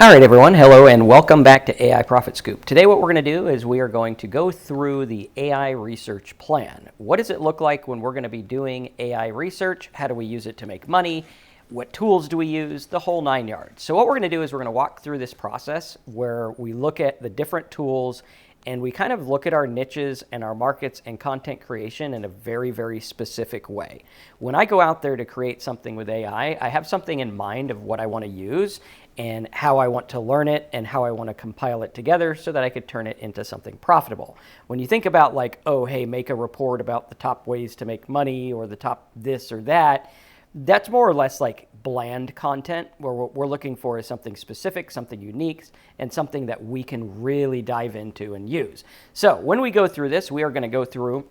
All right, everyone. Hello, and welcome back to AI Profit Scoop. Today, what we're going to do is we are going to go through the AI research plan. What does it look like when we're going to be doing AI research? How do we use it to make money? What tools do we use? The whole 9 yards. So what we're going to do is we're going to walk through this process where we look at the different tools and we kind of look at our niches and our markets and content creation in a very, very specific way. When I go out there to create something with AI, I have something in mind of what I want to use and how I want to learn it and how I want to compile it together so that I could turn it into something profitable. When you think about like, oh, hey, make a report about the top ways to make money or the top this or that, that's more or less like bland content where what we're looking for is something specific, something unique, and something that we can really dive into and use. So when we go through this, we are going to go through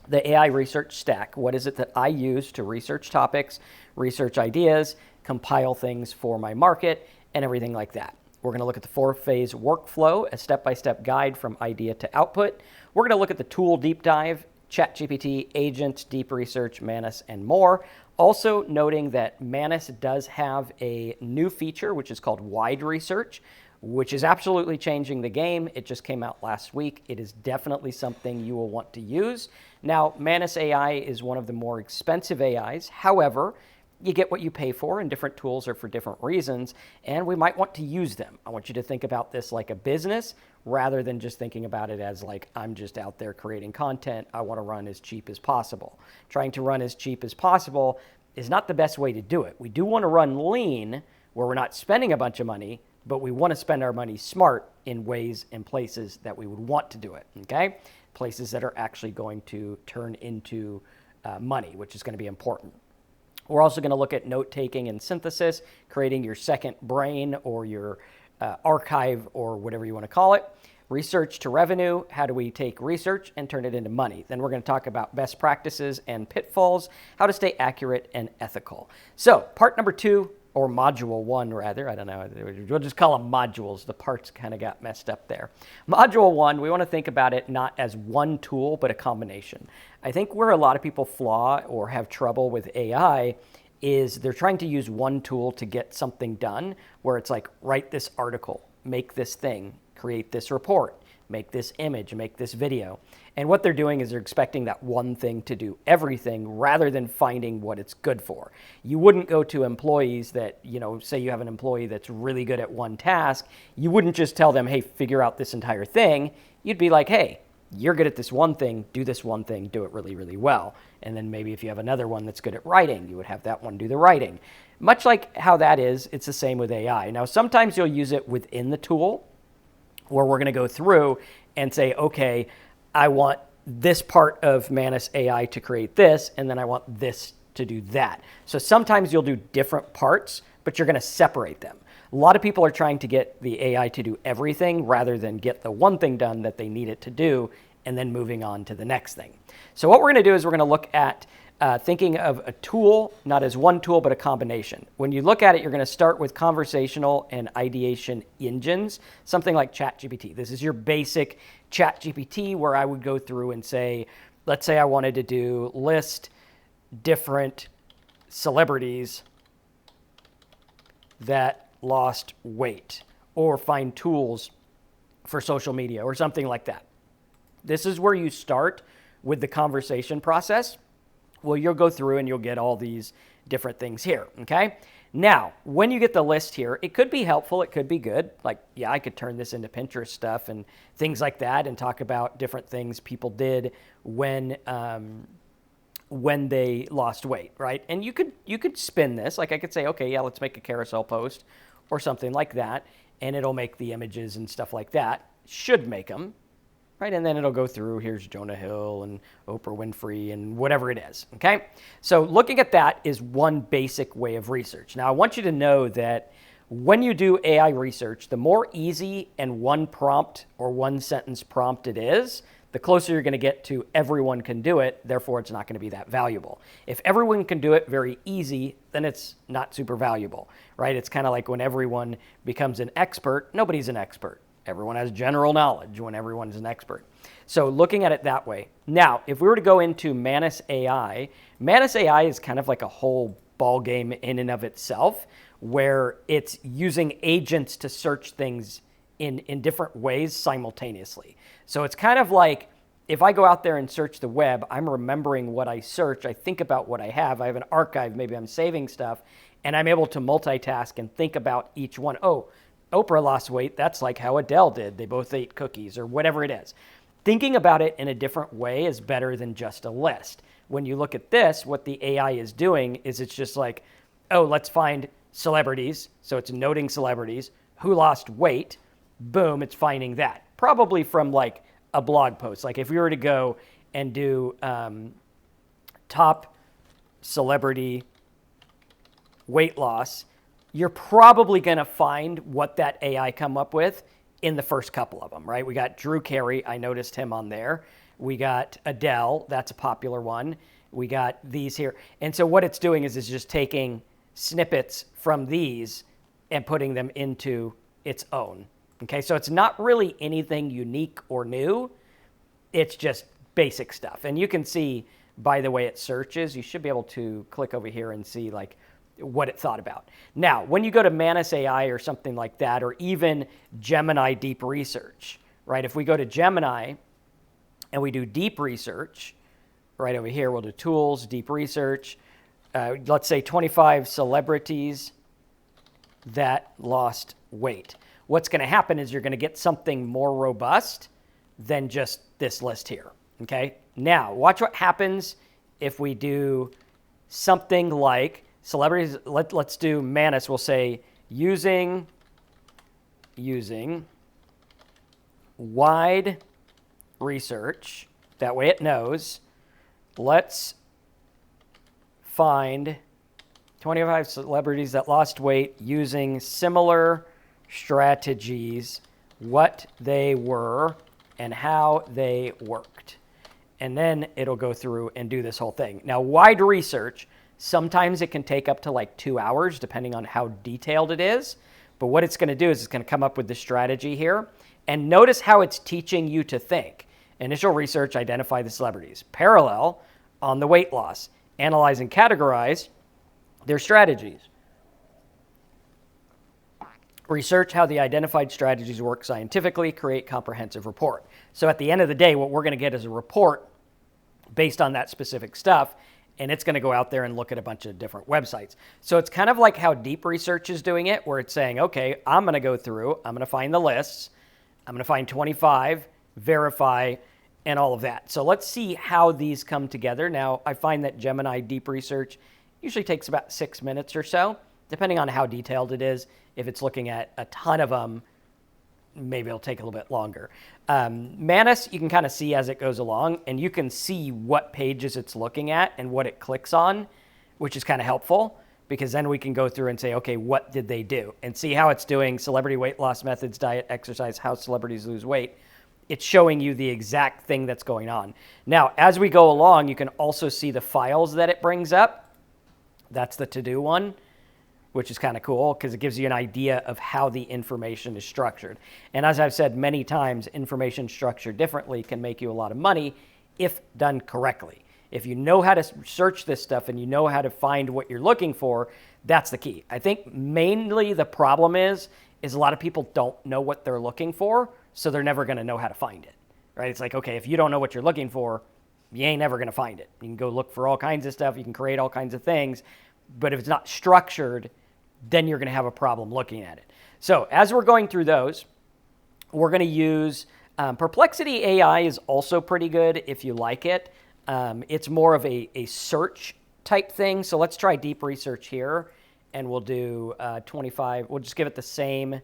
the AI research stack. What is it that I use to research topics, research ideas, compile things for my market, and everything like that. We're going to look at the 4-phase workflow, a step-by-step guide from idea to output. We're going to look at the tool deep dive, ChatGPT, agents, deep research, Manus, and more. Also noting that Manus does have a new feature, which is called wide research, which is absolutely changing the game. It just came out last week. It is definitely something you will want to use. Now, Manus AI is one of the more expensive AIs. However, you get what you pay for, and different tools are for different reasons, and we might want to use them. I want you to think about this like a business rather than just thinking about it as like, I'm just out there creating content. I want to run as cheap as possible. Trying to run as cheap as possible is not the best way to do it. We do want to run lean where we're not spending a bunch of money, but we want to spend our money smart in ways and places that we would want to do it, okay? Places that are actually going to turn into money, which is going to be important. We're also going to look at note-taking and synthesis, creating your second brain or your archive or whatever you want to call it. Research to revenue, how do we take research and turn it into money? Then we're going to talk about best practices and pitfalls, how to stay accurate and ethical. So part number 2, or module 1 rather, I don't know, we'll just call them modules. The parts kind of got messed up there. Module 1, we want to think about it not as one tool, but a combination. I think where a lot of people flaw or have trouble with AI is they're trying to use one tool to get something done, where it's like, write this article, make this thing, create this report, make this image, make this video. And what they're doing is they're expecting that one thing to do everything rather than finding what it's good for. You wouldn't go to employees that, say you have an employee that's really good at one task. You wouldn't just tell them, hey, figure out this entire thing. You'd be like, hey, you're good at this one thing, do this one thing, do it really, really well. And then maybe if you have another one that's good at writing, you would have that one do the writing. Much like how that is, it's the same with AI. Now, sometimes you'll use it within the tool where we're going to go through and say, okay, I want this part of Manus AI to create this, and then I want this to do that. So sometimes you'll do different parts, but you're going to separate them. A lot of people are trying to get the AI to do everything rather than get the one thing done that they need it to do and then moving on to the next thing. So what we're going to do is we're going to look at thinking of a tool, not as one tool, but a combination. When you look at it, you're going to start with conversational and ideation engines, something like ChatGPT. This is your basic ChatGPT where I would go through and say, let's say I wanted to list different celebrities that lost weight or find tools for social media or something like that. This is where you start with the conversation process. Well, you'll go through and you'll get all these different things here, okay? Now, when you get the list here, it could be helpful, it could be good. Like, yeah, I could turn this into Pinterest stuff and things like that and talk about different things people did when they lost weight, right? And you could spin this. Like I could say, okay, yeah, let's make a carousel post or something like that, and it'll make the images and stuff like that. Should make them. Right, and then it'll go through, here's Jonah Hill and Oprah Winfrey and whatever it is, okay? So looking at that is one basic way of research. Now, I want you to know that when you do AI research, the more easy and one prompt or one sentence prompt it is, the closer you're going to get to everyone can do it, therefore it's not going to be that valuable. If everyone can do it very easy, then it's not super valuable, right? It's kind of like when everyone becomes an expert, nobody's an expert. Everyone has general knowledge when everyone's an expert. So looking at it that way. Now, if we were to go into Manus AI is kind of like a whole ball game in and of itself, where it's using agents to search things in different ways simultaneously. So it's kind of like if I go out there and search the web, I'm remembering what I search. I think about what I have an archive, maybe I'm saving stuff, and I'm able to multitask and think about each one. Oh, Oprah lost weight. That's like how Adele did. They both ate cookies or whatever it is. Thinking about it in a different way is better than just a list. When you look at this, what the AI is doing is it's just like, oh, let's find celebrities. So it's noting celebrities who lost weight. Boom, it's finding that. Probably from like a blog post. Like if we were to go and do top celebrity weight loss, you're probably going to find what that AI come up with in the first couple of them, right? We got Drew Carey. I noticed him on there. We got Adele. That's a popular one. We got these here. And so what it's doing is it's just taking snippets from these and putting them into its own. Okay, so it's not really anything unique or new. It's just basic stuff. And you can see by the way it searches, you should be able to click over here and see like what it thought about. Now, when you go to Manus AI or something like that, or even Gemini Deep Research, right? If we go to Gemini and we do deep research, right over here, we'll do tools, deep research. Let's say 25 celebrities that lost weight. What's going to happen is you're going to get something more robust than just this list here, okay? Now, watch what happens if we do something like celebrities. Let's do Manus. We'll say using wide research. That way it knows. Let's find 25 celebrities that lost weight using similar strategies, what they were and how they worked. And then it'll go through and do this whole thing. Now, wide research, sometimes it can take up to like 2 hours, depending on how detailed it is. But what it's going to do is it's going to come up with the strategy here. And notice how it's teaching you to think. Initial research, identify the celebrities. Parallel, on the weight loss. Analyze and categorize their strategies. Research how the identified strategies work scientifically, create comprehensive report. So at the end of the day, what we're going to get is a report based on that specific stuff, and it's going to go out there and look at a bunch of different websites. So it's kind of like how deep research is doing it, where it's saying, okay, I'm going to go through, I'm going to find the lists, I'm going to find 25, verify, and all of that. So let's see how these come together. Now, I find that Gemini Deep Research usually takes about 6 minutes or so, depending on how detailed it is. If it's looking at a ton of them, maybe it'll take a little bit longer. Manus, you can kind of see as it goes along, and you can see what pages it's looking at and what it clicks on, which is kind of helpful, because then we can go through and say, okay, what did they do? And see how it's doing celebrity weight loss methods, diet, exercise, how celebrities lose weight. It's showing you the exact thing that's going on. Now, as we go along, you can also see the files that it brings up. That's the to-do one, which is kind of cool because it gives you an idea of how the information is structured. And as I've said many times, information structured differently can make you a lot of money if done correctly. If you know how to search this stuff and you know how to find what you're looking for, that's the key. I think mainly the problem is a lot of people don't know what they're looking for, so they're never going to know how to find it, right? It's like, okay, if you don't know what you're looking for, you ain't never going to find it. You can go look for all kinds of stuff. You can create all kinds of things, but if it's not structured, then you're going to have a problem looking at it. So as we're going through those, we're going to use Perplexity AI is also pretty good if you like it. It's more of a search type thing. So let's try deep research here, and we'll do 25. We'll just give it the same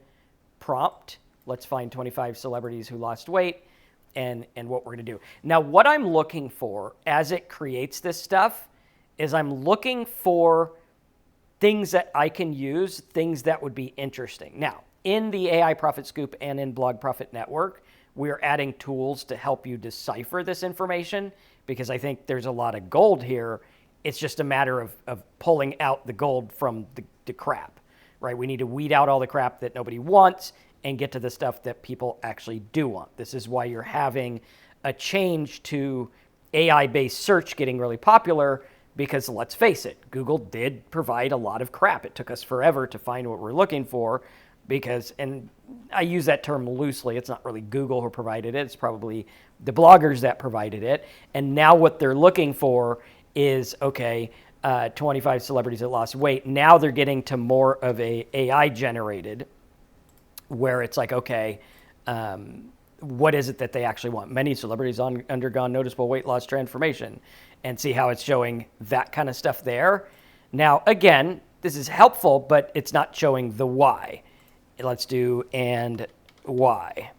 prompt. Let's find 25 celebrities who lost weight and what we're going to do. Now, what I'm looking for as it creates this stuff is I'm looking for things that I can use, things that would be interesting. Now, in the AI Profit Scoop and in Blog Profit Network, we're adding tools to help you decipher this information because I think there's a lot of gold here. It's just a matter of pulling out the gold from the crap, right? We need to weed out all the crap that nobody wants and get to the stuff that people actually do want. This is why you're having a change to AI-based search getting really popular, because let's face it, Google did provide a lot of crap. It took us forever to find what we're looking for because, and I use that term loosely, it's not really Google who provided it, it's probably the bloggers that provided it. And now what they're looking for is, okay, 25 celebrities that lost weight. Now they're getting to more of a AI generated where it's like, okay, what is it that they actually want? Many celebrities undergone noticeable weight loss transformation, and see how it's showing that kind of stuff there. Now, again, this is helpful, but it's not showing the why. Let's do and why.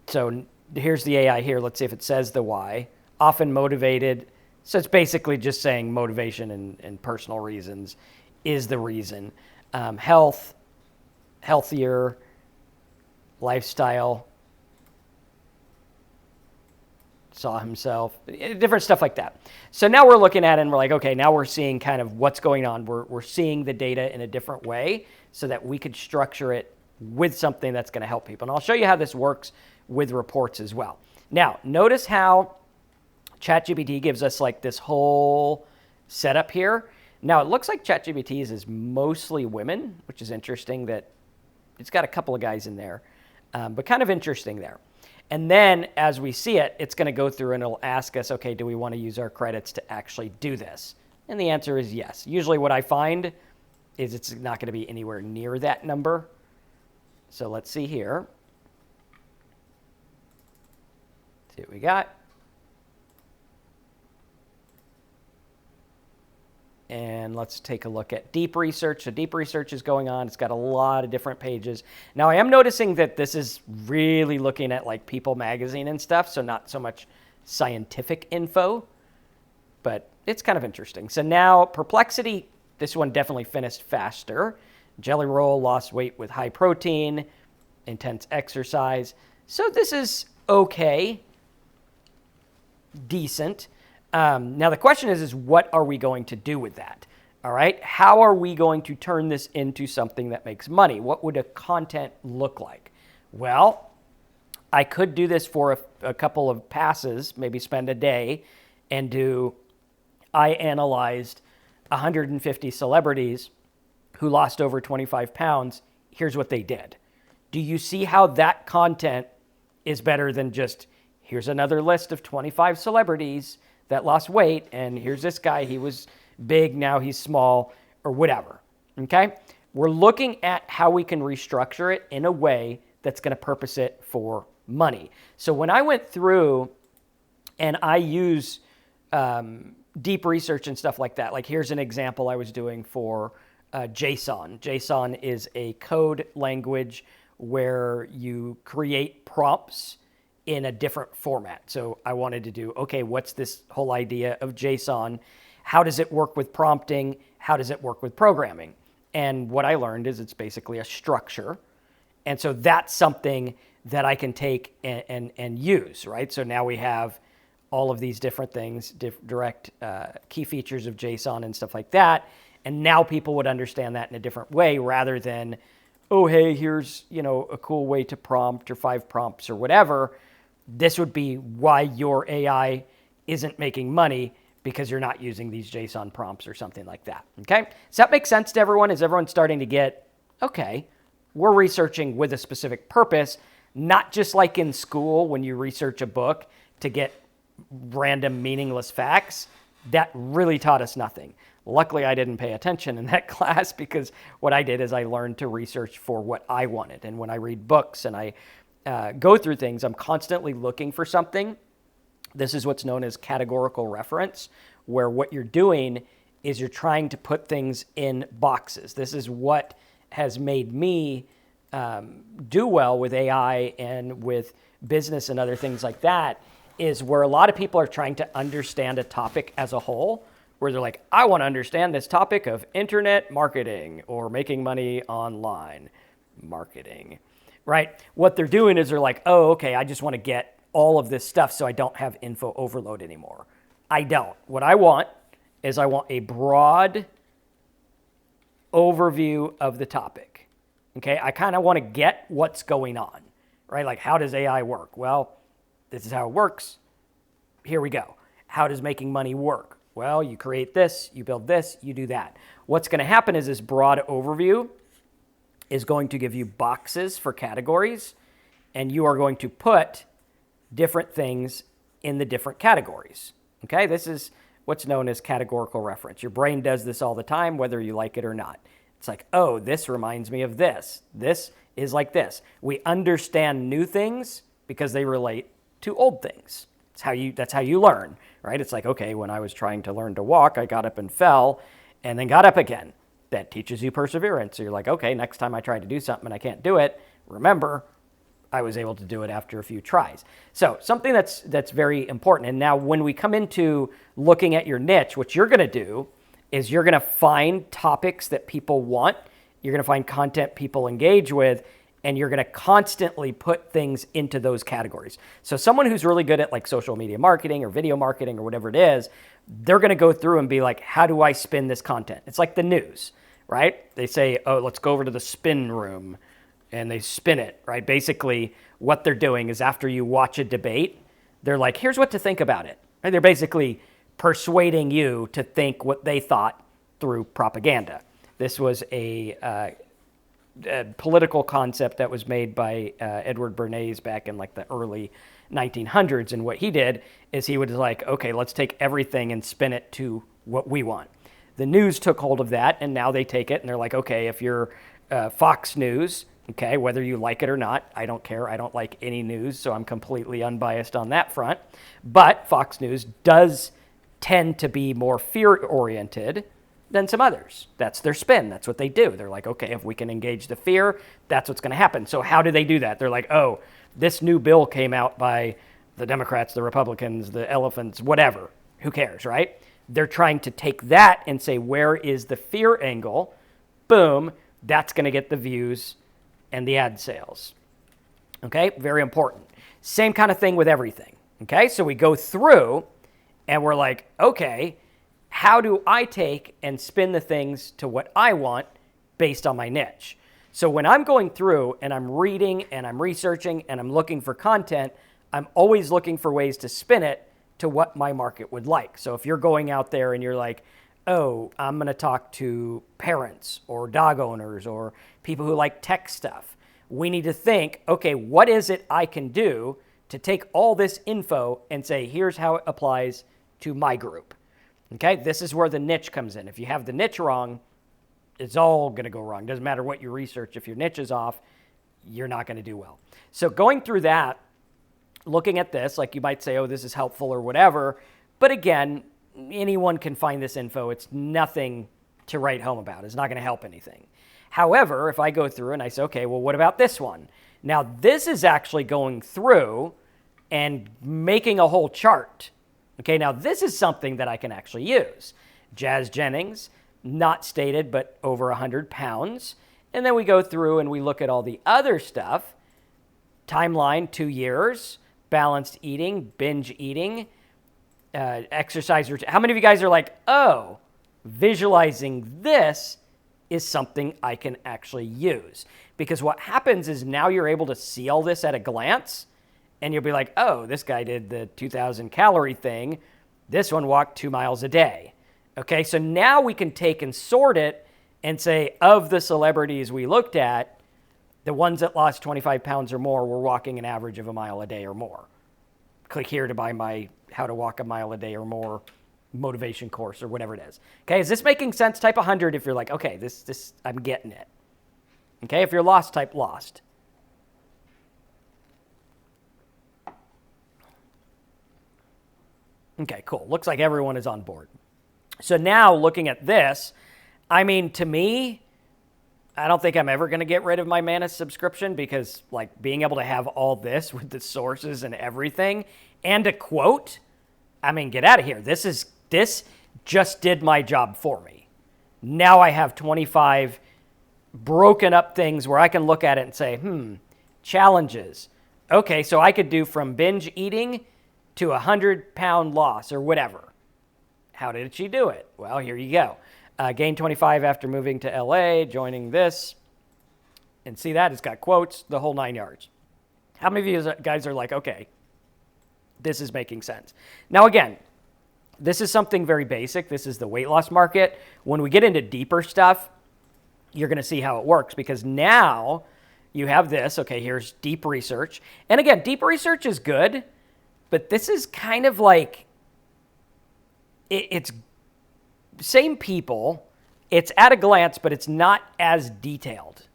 So here's the AI here. Let's see if it says the why. Often motivated. So it's basically just saying motivation and personal reasons is the reason. Health, healthier, lifestyle, saw himself, different stuff like that. So now we're looking at it and we're like, okay, now we're seeing kind of what's going on. We're seeing the data in a different way so that we could structure it with something that's going to help people. And I'll show you how this works with reports as well. Now, notice how ChatGPT gives us like this whole setup here. Now, it looks like ChatGPT is mostly women, which is interesting that it's got a couple of guys in there, but kind of interesting there. And then as we see it, it's going to go through and it'll ask us, okay, do we want to use our credits to actually do this? And the answer is yes. Usually what I find is it's not going to be anywhere near that number. So let's see here. See what we got. And let's take a look at deep research. So deep research is going on. It's got a lot of different pages. Now, I am noticing that this is really looking at like People magazine and stuff, so not so much scientific info, but it's kind of interesting. So now Perplexity, this one definitely finished faster. Jelly Roll lost weight with high protein, intense exercise. So this is okay, decent. Now the question is what are we going to do with that? All right. How are we going to turn this into something that makes money? What would a content look like? Well, I could do this for a couple of passes, maybe spend a day and I analyzed 150 celebrities who lost over 25 pounds. Here's what they did. Do you see how that content is better than just here's another list of 25 celebrities that lost weight, and here's this guy, he was big, now he's small, or whatever, okay? We're looking at how we can restructure it in a way that's going to purpose it for money. So when I went through and I use deep research and stuff like that, like here's an example I was doing for JSON. JSON is a code language where you create prompts in a different format. So I wanted to do, okay, what's this whole idea of JSON? How does it work with prompting? How does it work with programming? And what I learned is it's basically a structure. And so that's something that I can take and use, right? So now we have all of these different things, direct key features of JSON and stuff like that. And now people would understand that in a different way rather than, oh, hey, here's, a cool way to prompt or 5 prompts or whatever. This would be why your AI isn't making money because you're not using these JSON prompts or something like that, okay? Does that make sense to everyone? Is everyone starting to get, okay, we're researching with a specific purpose, not just like in school when you research a book to get random meaningless facts. That really taught us nothing. Luckily, I didn't pay attention in that class because what I did is I learned to research for what I wanted. And when I read books and I go through things, I'm constantly looking for something. This is what's known as categorical reference, where what you're doing is you're trying to put things in boxes. This is what has made me do well with AI and with business and other things like that, is where a lot of people are trying to understand a topic as a whole, where they're like, I want to understand this topic of internet marketing or making money online marketing. Right? What they're doing is they're like, oh, okay, I just want to get all of this stuff so I don't have info overload anymore. I don't. What I want is I want a broad overview of the topic. Okay? I kind of want to get what's going on, right? Like, how does AI work? Well, this is how it works. Here we go. how does making money work? Well, you create this, you build this, you do that. What's going to happen is this broad overview is going to give you boxes for categories, and you are going to put different things in the different categories. Okay, this is what's known as categorical reference. Your brain does this all the time, whether you like it or not. It's like, oh, this reminds me of this. This is like this. We understand new things because they relate to old things. That's how you learn, right? It's like, okay, when I was trying to learn to walk, I got up and fell and then got up again. That teaches you perseverance. So you're like, okay, next time I try to do something and I can't do it, remember, I was able to do it after a few tries. So something that's very important. And now when we come into looking at your niche, what you're going to do is you're going to find topics that people want. You're going to find content people engage with, and you're going to constantly put things into those categories. So someone who's really good at like social media marketing or video marketing or whatever it is, they're going to go through and be like, how do I spin this content? It's like the news, right? They say, oh, let's go over to the spin room, and they spin it, right? Basically, what they're doing is after you watch a debate, they're like, here's what to think about it. Right? They're basically persuading you to think what they thought through propaganda. This was a political concept that was made by Edward Bernays back in like the early 1900s. And what he did is he was like, okay, let's take everything and spin it to what we want. The news took hold of that, and now they take it and they're like, okay, if you're Fox News, okay, whether you like it or not, I don't care. I don't like any news, so I'm completely unbiased on that front. But Fox News does tend to be more fear-oriented than some others. That's their spin. That's what they do. They're like, okay, if we can engage the fear, that's what's going to happen. So how do they do that? They're like, oh, this new bill came out by the Democrats, the Republicans, the elephants, whatever. Who cares, right? They're trying to take that and say, where is the fear angle? Boom, that's going to get the views and the ad sales. Okay, very important. Same kind of thing with everything. Okay, so we go through and we're like, okay, how do I take and spin the things to what I want based on my niche? So when I'm going through and I'm reading and I'm researching and I'm looking for content, I'm always looking for ways to spin it to what my market would like. So if you're going out there and you're like, oh, I'm going to talk to parents or dog owners or people who like tech stuff, we need to think, okay, what is it I can do to take all this info and say, here's how it applies to my group. Okay, this is where the niche comes in. If you have the niche wrong, it's all going to go wrong. Doesn't matter what you research. If your niche is off, you're not going to do well. So going through that, looking at this, like you might say, oh, this is helpful or whatever. But again, anyone can find this info. It's nothing to write home about. It's not going to help anything. However, if I go through and I say, okay, well, what about this one? Now, this is actually going through and making a whole chart. Okay, now this is something that I can actually use. Jazz Jennings, not stated, but over 100 pounds. And then we go through and we look at all the other stuff. Timeline, 2 years, balanced eating, binge eating, exercise. How many of you guys are like, oh, visualizing this is something I can actually use? Because what happens is now you're able to see all this at a glance. And you'll be like, oh, this guy did the 2,000 calorie thing. This one walked 2 miles a day. Okay, so now we can take and sort it and say, of the celebrities we looked at, the ones that lost 25 pounds or more were walking an average of a mile a day or more. Click here to buy my How to Walk a Mile a Day or More motivation course or whatever it is. Okay, is this making sense? Type 100 if you're like, okay, this I'm getting it. Okay, if you're lost, type lost. Okay, cool. Looks like everyone is on board. So now looking at this, I mean, to me, I don't think I'm ever going to get rid of my Manus subscription because like being able to have all this with the sources and everything and a quote, I mean, get out of here. This just did my job for me. Now I have 25 broken up things where I can look at it and say, challenges. Okay, so I could do from binge eating to 100-pound loss or whatever. How did she do it? Well, here you go. Gained 25 after moving to LA, joining this. And see that? It's got quotes, the whole 9 yards. How many of you guys are like, okay, this is making sense? Now, again, This is something very basic. This is the weight loss market. When we get into deeper stuff, you're going to see how it works, because now you have this. Okay, here's deep research. And again, deep research is good, but this is kind of like, it's same people. It's at a glance, but it's not as detailed.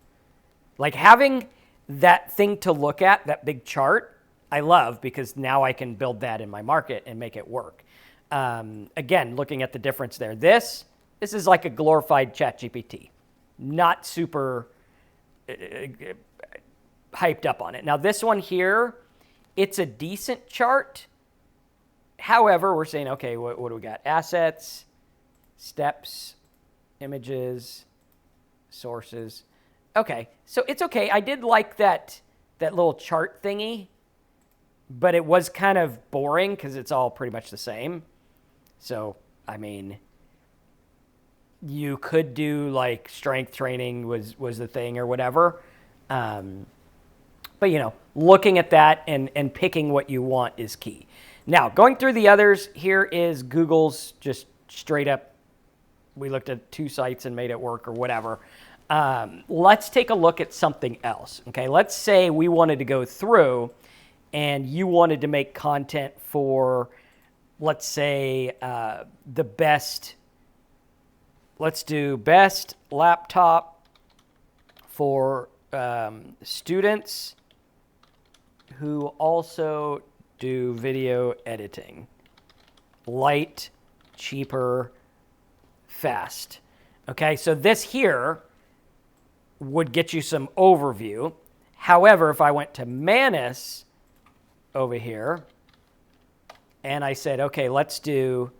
Like having that thing to look at, that big chart, I love, because now I can build that in my market and make it work. Again, looking at the difference there. This is like a glorified ChatGPT. Not super hyped up on it. Now this one here, it's a decent chart. However, we're saying, okay, what do we got? Assets, steps, images, sources. Okay, so it's okay. I did like that little chart thingy, but it was kind of boring because it's all pretty much the same. So, I mean, you could do like strength training was the thing or whatever. But, you know, looking at that and picking what you want is key. Now, going through the others, here is Google's just straight up. We looked at 2 sites and made it work or whatever. Let's take a look at something else. Okay, let's say we wanted to go through and you wanted to make content for, let's say, the best, let's do best laptop for students who also do video editing. Light, cheaper, fast. Okay, so this here would get you some overview. However, if I went to Manus over here and I said, okay, let's do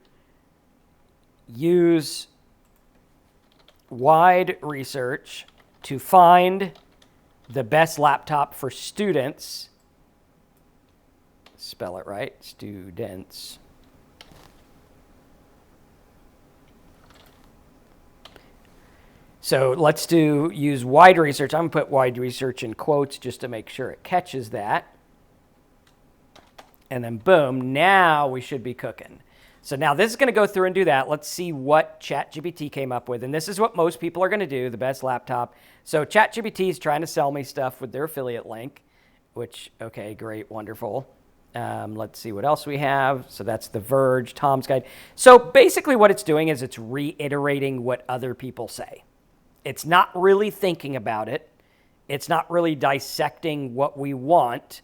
use wide research to find the best laptop for students, spell it right, students. So let's use wide research. I'm going to put wide research in quotes just to make sure it catches that. And then boom, now we should be cooking. So now this is going to go through and do that. Let's see what ChatGPT came up with. And this is what most people are going to do, the best laptop. So ChatGPT is trying to sell me stuff with their affiliate link, which, okay, great, wonderful. Let's see what else we have. So that's The Verge, Tom's Guide. So basically what it's doing is it's reiterating what other people say. It's not really thinking about it. It's not really dissecting what we want.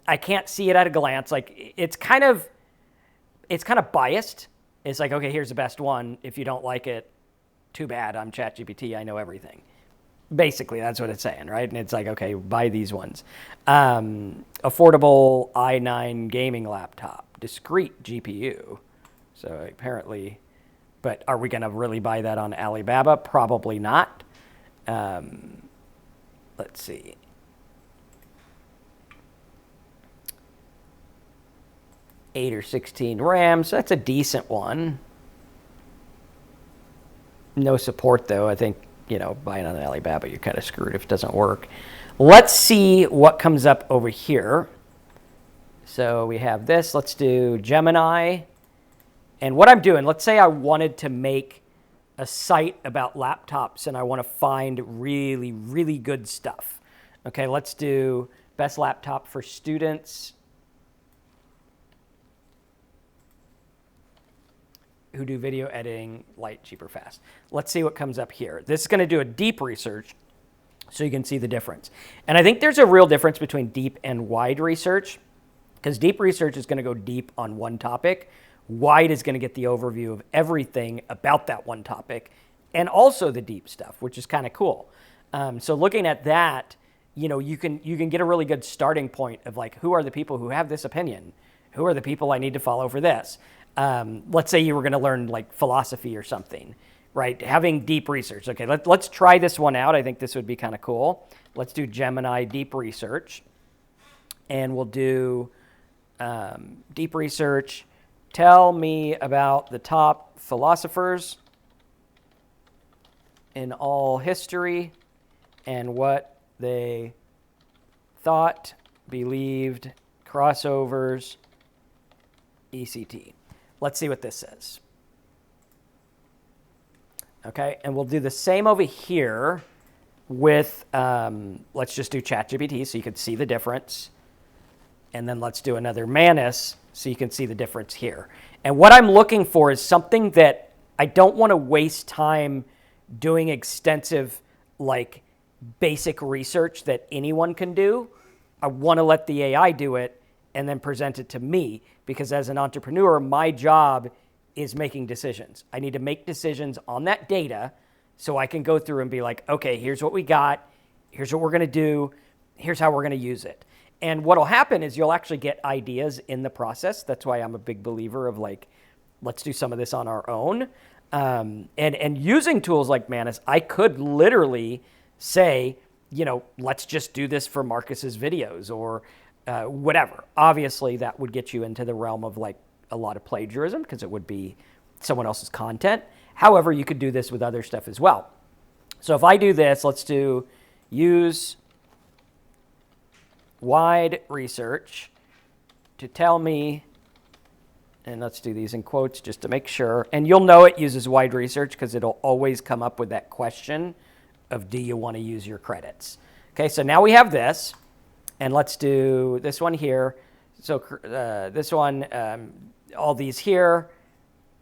I can't see it at a glance. Like it's kind of biased. It's like, okay, here's the best one. If you don't like it, too bad. I'm ChatGPT. I know everything. Basically, that's what it's saying, right? And it's like, okay, buy these ones. Affordable i9 gaming laptop, discrete GPU. So apparently, but are we going to really buy that on Alibaba? Probably not. Let's see. Eight or 16 RAM, so that's a decent one. No support though. I think, you know, buying on Alibaba, you're kind of screwed if it doesn't work. Let's see what comes up over here. So we have this. Let's do Gemini. And what I'm doing, let's say I wanted to make a site about laptops and I want to find really, really good stuff. Okay, let's do best laptop for students who do video editing, light, cheaper, fast. Let's see what comes up here. This is going to do a deep research so you can see the difference. And I think there's a real difference between deep and wide research, because deep research is going to go deep on one topic. Wide is going to get the overview of everything about that one topic and also the deep stuff, which is kind of cool. So looking at that, you know, you can get a really good starting point of like, who are the people who have this opinion? Who are the people I need to follow for this? Let's say you were going to learn like philosophy or something, right? Having deep research. Okay, let's try this one out. I think this would be kind of cool. Let's do Gemini deep research. And we'll do deep research. Tell me about the top philosophers in all history and what they thought, believed, crossovers, ECT. Let's see what this says. Okay, and we'll do the same over here with, let's just do ChatGPT so you can see the difference. And then let's do another manus so you can see the difference here. And what I'm looking for is something that I don't want to waste time doing extensive, like, basic research that anyone can do. I want to let the AI do it and then present it to me, because as an entrepreneur, my job is making decisions. I need to make decisions on that data so I can go through and be like, okay, here's what we got. Here's what we're going to do. Here's how we're going to use it. And what will happen is you'll actually get ideas in the process. That's why I'm a big believer of, like, let's do some of this on our own. And using tools like Manus, I could literally say, you know, let's just do this for Marcus's videos or whatever. Obviously, that would get you into the realm of, like, a lot of plagiarism because it would be someone else's content. However, you could do this with other stuff as well. So if I do this, let's do use wide research to tell me, and let's do these in quotes just to make sure. And you'll know it uses wide research because it'll always come up with that question of, do you want to use your credits? Okay, so now we have this, and let's do this one here. So this one, all these here,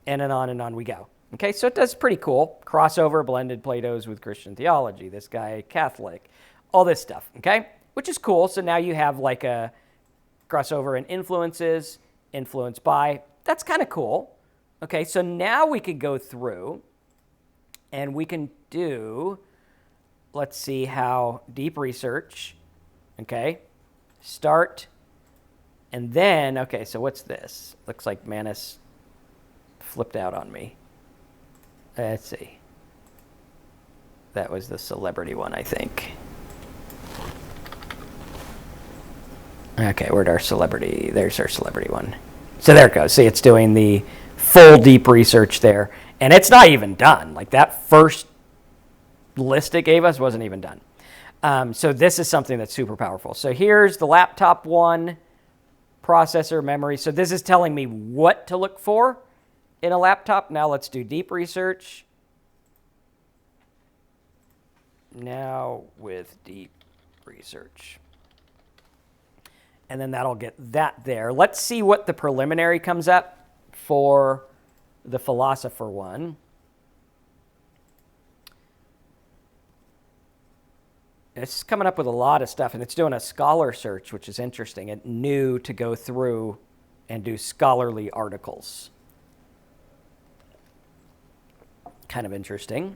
and on we go. Okay, so it does pretty cool. Crossover, blended Plato's with Christian theology. This guy, Catholic, all this stuff, okay? Which is cool. So now you have like a crossover in influences, influenced by. That's kind of cool. Okay, so now we could go through and we can do, let's see how deep research, okay, start. And then, okay, so what's this? Looks like Manus flipped out on me. Let's see. That was the celebrity one, I think. Okay, where'd our celebrity? There's our celebrity one. So there it goes. See, it's doing the full deep research there. And it's not even done. Like, that first list it gave us wasn't even done. So this is something that's super powerful. So here's the laptop one. Processor, memory. So this is telling me what to look for in a laptop. Now let's do deep research. Now with deep research. And then that'll get that there. Let's see what the preliminary comes up for the philosopher one. It's coming up with a lot of stuff, and it's doing a scholar search, which is interesting. It knew to go through and do scholarly articles. Kind of interesting.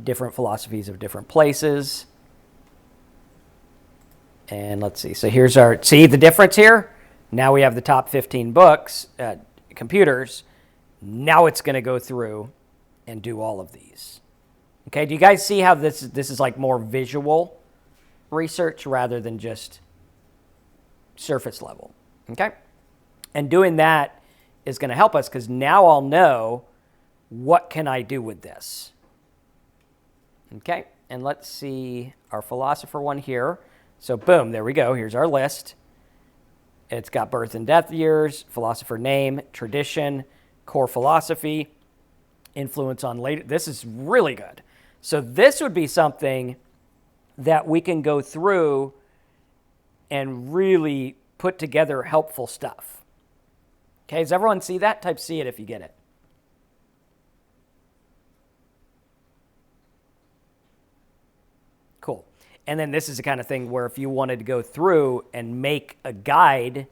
Different philosophies of different places. And let's see. So here's our, see the difference here? Now we have the top 15 books, computers. Now it's going to go through and do all of these. Okay, do you guys see how this is like more visual research rather than just surface level? Okay, and doing that is going to help us because now I'll know what can I do with this. Okay, and let's see our philosopher one here. So boom, there we go. Here's our list. It's got birth and death years, philosopher name, tradition, core philosophy, influence on later. This is really good. So this would be something that we can go through and really put together helpful stuff. Okay, does everyone see that? Type see it if you get it. Cool. And then this is the kind of thing where if you wanted to go through and make a guide,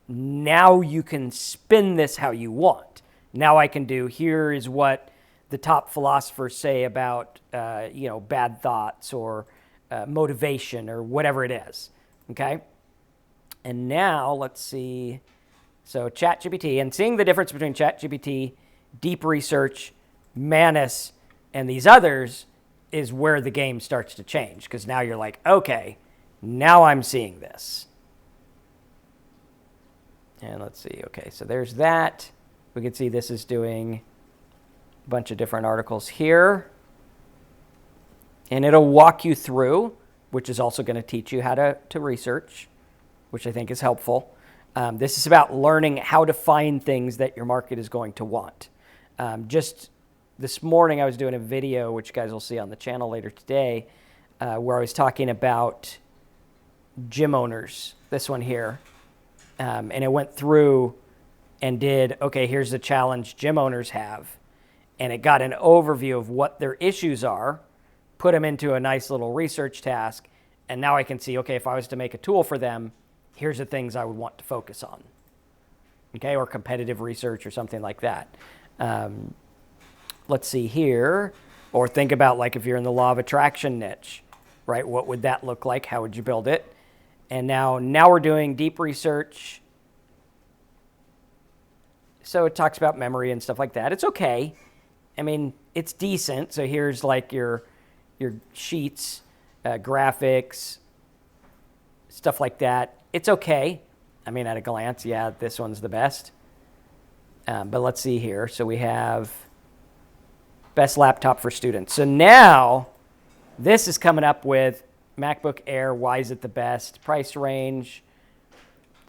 now you can spin this how you want. Now I can do, here is what the top philosophers say about, bad thoughts or motivation or whatever it is, okay? And now let's see. So ChatGPT, and seeing the difference between ChatGPT, deep research, Manus, and these others is where the game starts to change because now you're like, okay, now I'm seeing this. And let's see, okay, so there's that. We can see this is doing a bunch of different articles here. And it'll walk you through, which is also going to teach you how to research, which I think is helpful. This is about learning how to find things that your market is going to want. Just this morning, I was doing a video, which you guys will see on the channel later today, where I was talking about gym owners, this one here. And it went through and did, okay, here's the challenge gym owners have. And it got an overview of what their issues are, put them into a nice little research task. And now I can see, okay, if I was to make a tool for them, here's the things I would want to focus on. Okay, or competitive research or something like that. Let's see here. Or think about like if you're in the law of attraction niche, right? What would that look like? How would you build it? And now we're doing deep research. So it talks about memory and stuff like that. It's okay. I mean, it's decent. So here's like your sheets, graphics, stuff like that. It's okay. I mean, at a glance, yeah, this one's the best. But let's see here. So we have best laptop for students. So now this is coming up with MacBook Air. Why is it the best? Price range,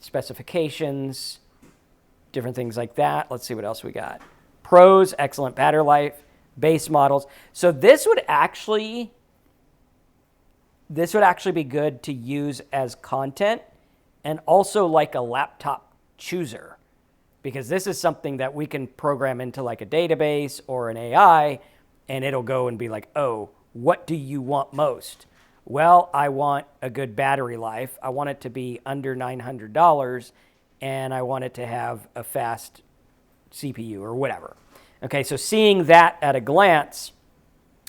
specifications, different things like that. Let's see what else we got. Pros, excellent battery life, base models. So this would actually be good to use as content and also like a laptop chooser, because this is something that we can program into like a database or an AI, and it'll go and be like, oh, what do you want most? Well, I want a good battery life. I want it to be under $900, and I want it to have a fast CPU or whatever. Okay, so seeing that at a glance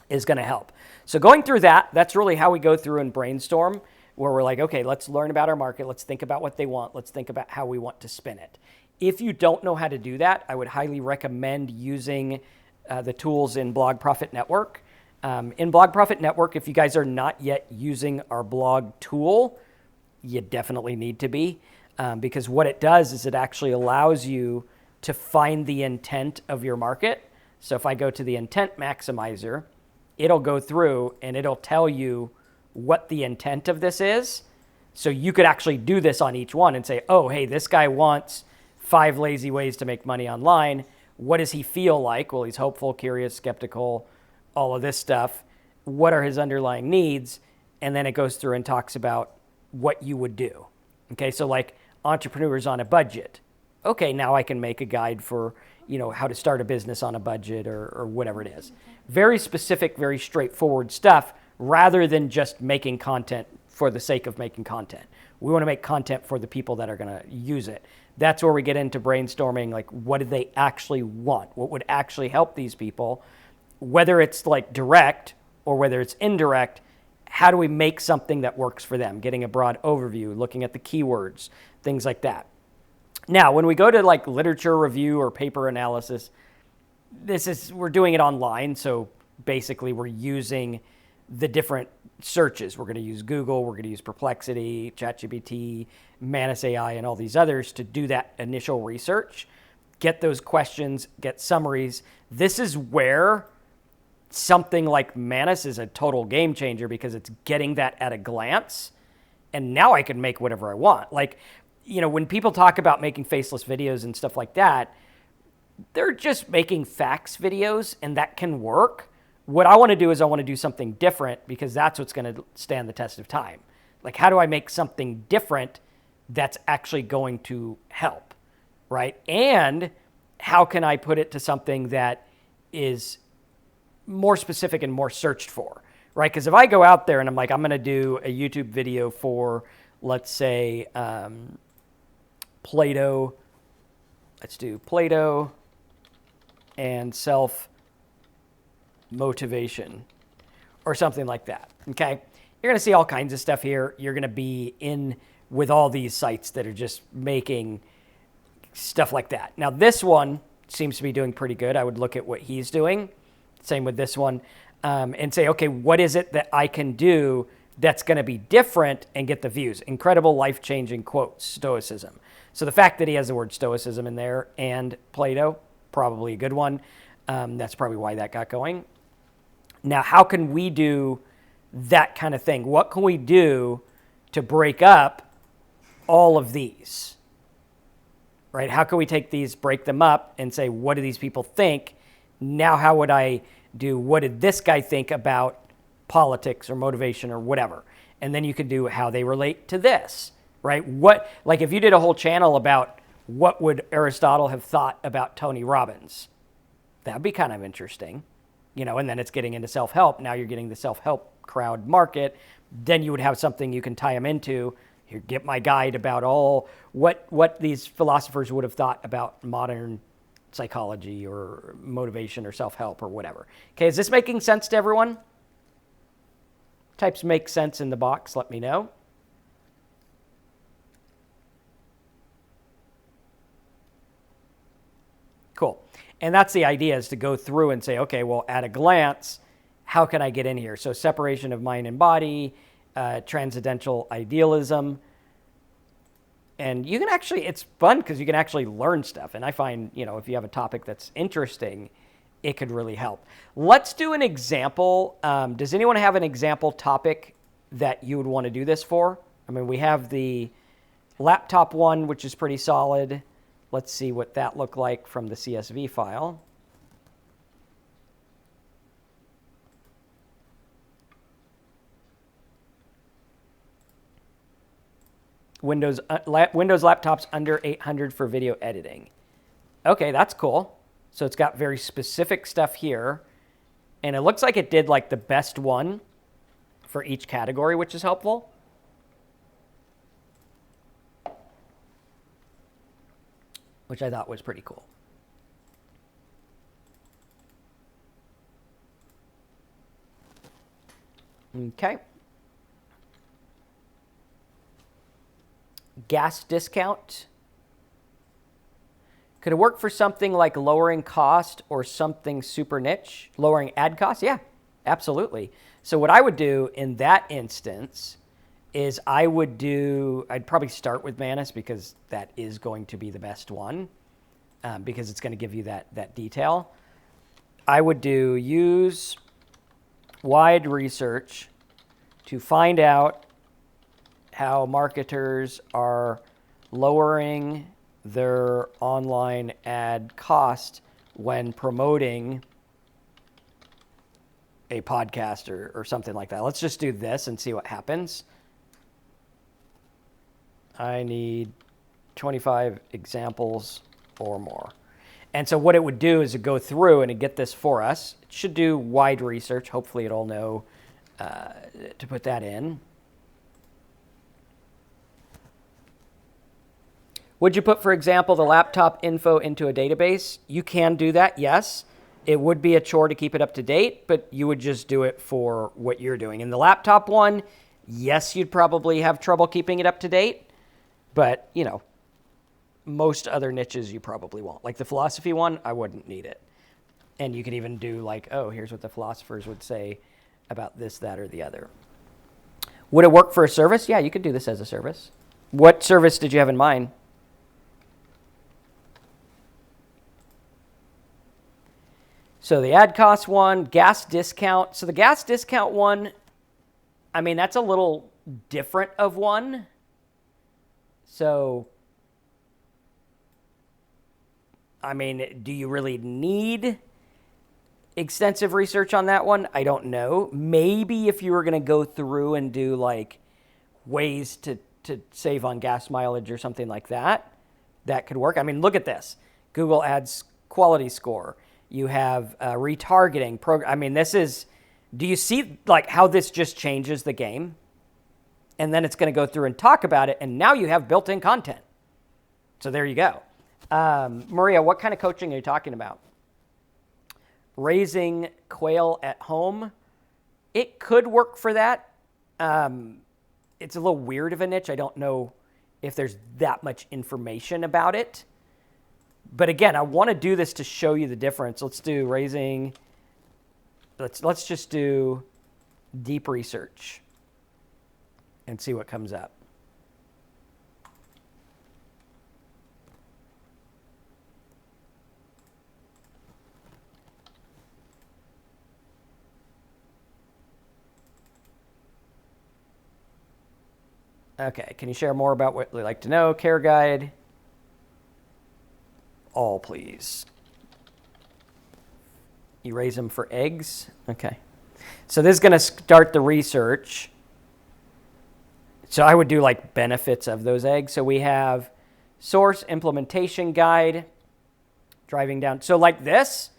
is going to help. So going through that, that's really how we go through and brainstorm, where we're like, okay, let's learn about our market. Let's think about what they want. Let's think about how we want to spin it. If you don't know how to do that, I would highly recommend using the tools in Blog Profit Network. In Blog Profit Network, if you guys are not yet using our blog tool, you definitely need to be, because what it does is it actually allows you to find the intent of your market. So if I go to the intent maximizer, it'll go through and it'll tell you what the intent of this is. So you could actually do this on each one and say, oh, hey, this guy wants 5 lazy ways to make money online. What does he feel like? Well, he's hopeful, curious, skeptical, all of this stuff. What are his underlying needs? And then it goes through and talks about what you would do. Okay, so like entrepreneurs on a budget. Okay, now I can make a guide for, how to start a business on a budget or whatever it is. Very specific, very straightforward stuff, rather than just making content for the sake of making content. We want to make content for the people that are going to use it. That's where we get into brainstorming, like what do they actually want? What would actually help these people? Whether it's like direct or whether it's indirect, how do we make something that works for them? Getting a broad overview, looking at the keywords, things like that. Now, when we go to like literature review or paper analysis, we're doing it online. So basically we're using the different searches. We're going to use Google, we're going to use Perplexity, ChatGPT, Manus AI, and all these others to do that initial research, get those questions, get summaries. This is where something like Manus is a total game changer, because it's getting that at a glance. And now I can make whatever I want. Like, when people talk about making faceless videos and stuff like that, they're just making facts videos, and that can work. What I want to do is I want to do something different, because that's what's going to stand the test of time. Like, how do I make something different that's actually going to help, right? And how can I put it to something that is more specific and more searched for, right? Because if I go out there and I'm like, I'm going to do a YouTube video for, let's say, Play-Doh. Let's do Play-Doh and self-motivation or something like that, okay? You're going to see all kinds of stuff here. You're going to be in with all these sites that are just making stuff like that. Now, this one seems to be doing pretty good. I would look at what he's doing. Same with this one, and say, okay, what is it that I can do that's going to be different and get the views? Incredible, life-changing quotes, stoicism. So the fact that he has the word stoicism in there and Play-Doh, probably a good one. That's probably why that got going. Now, how can we do that kind of thing? What can we do to break up all of these? right? How can we take these, break them up, and say, what do these people think? Now, how would I do, what did this guy think about politics or motivation or whatever? And then you could do how they relate to this, right? What, like if you did a whole channel about what would Aristotle have thought about Tony Robbins, that'd be kind of interesting, you know, and then it's getting into self-help. Now you're getting the self-help crowd market. Then you would have something you can tie them into. Here, get my guide about all what these philosophers would have thought about modern psychology or motivation or self-help or whatever. Okay, is this making sense to everyone? Types make sense in the box, let me know. Cool. And that's the idea, is to go through and say, okay, well, at a glance, how can I get in here? So separation of mind and body, transcendental idealism. And you can actually, it's fun because you can actually learn stuff. And I find, you know, if you have a topic that's interesting, it could really help. Let's do an example. Does anyone have an example topic that you would want to do this for? I mean, we have the laptop one, which is pretty solid. Let's see what that looked like from the CSV file. Windows laptops under 800 for video editing. Okay, that's cool. So it's got very specific stuff here. And it looks like it did like the best one for each category, which is helpful. Which I thought was pretty cool. Okay. Gas discount. Could it work for something like lowering cost or something super niche? Lowering ad costs? Yeah, absolutely. So what I would do in that instance is I'd probably start with manus because that is going to be the best one because it's going to give you that detail. I would use wide research to find out how marketers are lowering their online ad cost when promoting a podcast or something like that. Let's just do this and see what happens. I need 25 examples or more. And so what it would do is it go through and it get this for us. It should do wide research. Hopefully it'll know to put that in. Would you put, for example, the laptop info into a database? You can do that, yes. It would be a chore to keep it up to date, but you would just do it for what you're doing. In the laptop one, yes, you'd probably have trouble keeping it up to date, but, you know, most other niches you probably won't. Like the philosophy one, I wouldn't need it. And you could even do like, oh, here's what the philosophers would say about this, that, or the other. Would it work for a service? Yeah, you could do this as a service. What service did you have in mind? So the ad cost one, gas discount. So the gas discount one, I mean, that's a little different of one. So, I mean, do you really need extensive research on that one? I don't know. Maybe if you were going to go through and do like ways to save on gas mileage or something like that, that could work. I mean, look at this. Google Ads quality score. You have retargeting program. I mean, this is, do you see like how this just changes the game? And then it's going to go through and talk about it. And now you have built-in content. So there you go. Maria, what kind of coaching are you talking about? Raising quail at home. It could work for that. It's a little weird of a niche. I don't know if there's that much information about it. But again, I want to do this to show you the difference. Let's do raising. Let's just do deep research and see what comes up. Okay, can you share more about what you'd like to know? Care guide. all, please. You raise them for eggs? Okay. So this is going to start the research. So I would do like benefits of those eggs. So we have source implementation guide, driving down. So like this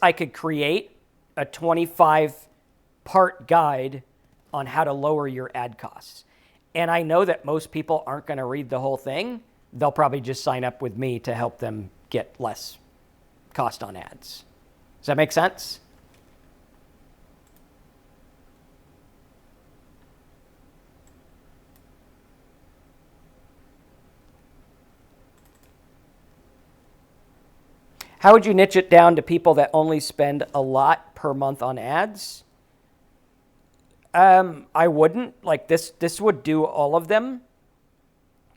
I could create a 25-part guide on how to lower your ad costs. And I know that most people aren't going to read the whole thing. They'll probably just sign up with me to help them get less cost on ads. Does that make sense? How would you niche it down to people that only spend a lot per month on ads? I wouldn't. Like this would do all of them.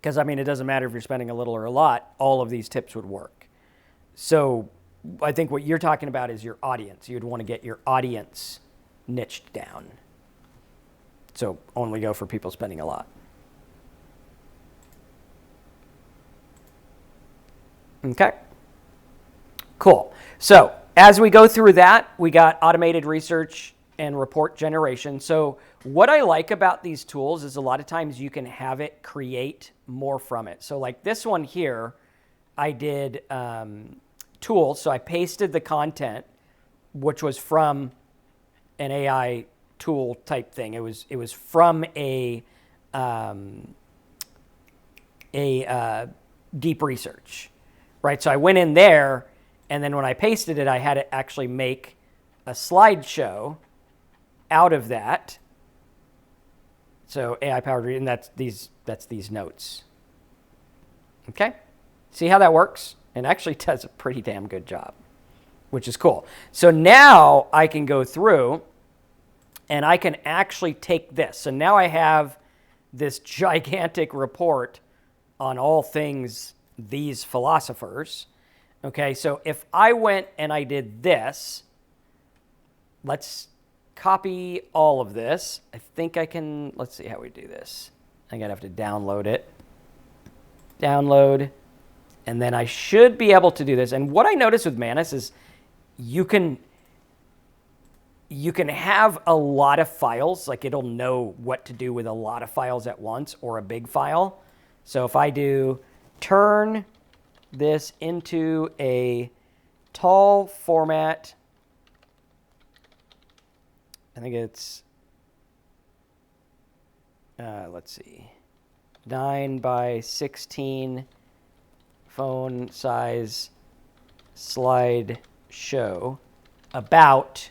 Because, I mean, it doesn't matter if you're spending a little or a lot. All of these tips would work. So I think what you're talking about is your audience. You'd want to get your audience niched down. So only go for people spending a lot. Okay. Cool. So as we go through that, we got automated research and report generation. So what I like about these tools is a lot of times you can have it create more from it. So like this one here, I did tools. So I pasted the content, which was from an AI tool type thing. It was from a deep research, right? So I went in there, and then when I pasted it, I had to actually make a slideshow out of that. So AI powered reading, that's these notes. Okay? See how that works? And actually does a pretty damn good job, which is cool. So now I can go through and I can actually take this. So now I have this gigantic report on all things these philosophers. Okay, so if I went and I did this, let's copy all of this. I think I can, let's see how we do this. I'm going to have to download it. Download. And then I should be able to do this. And what I noticed with Manus is you can have a lot of files. Like it'll know what to do with a lot of files at once or a big file. So if I do turn this into a tall format, I think it's, let's see, 9 by 16 phone size slide show about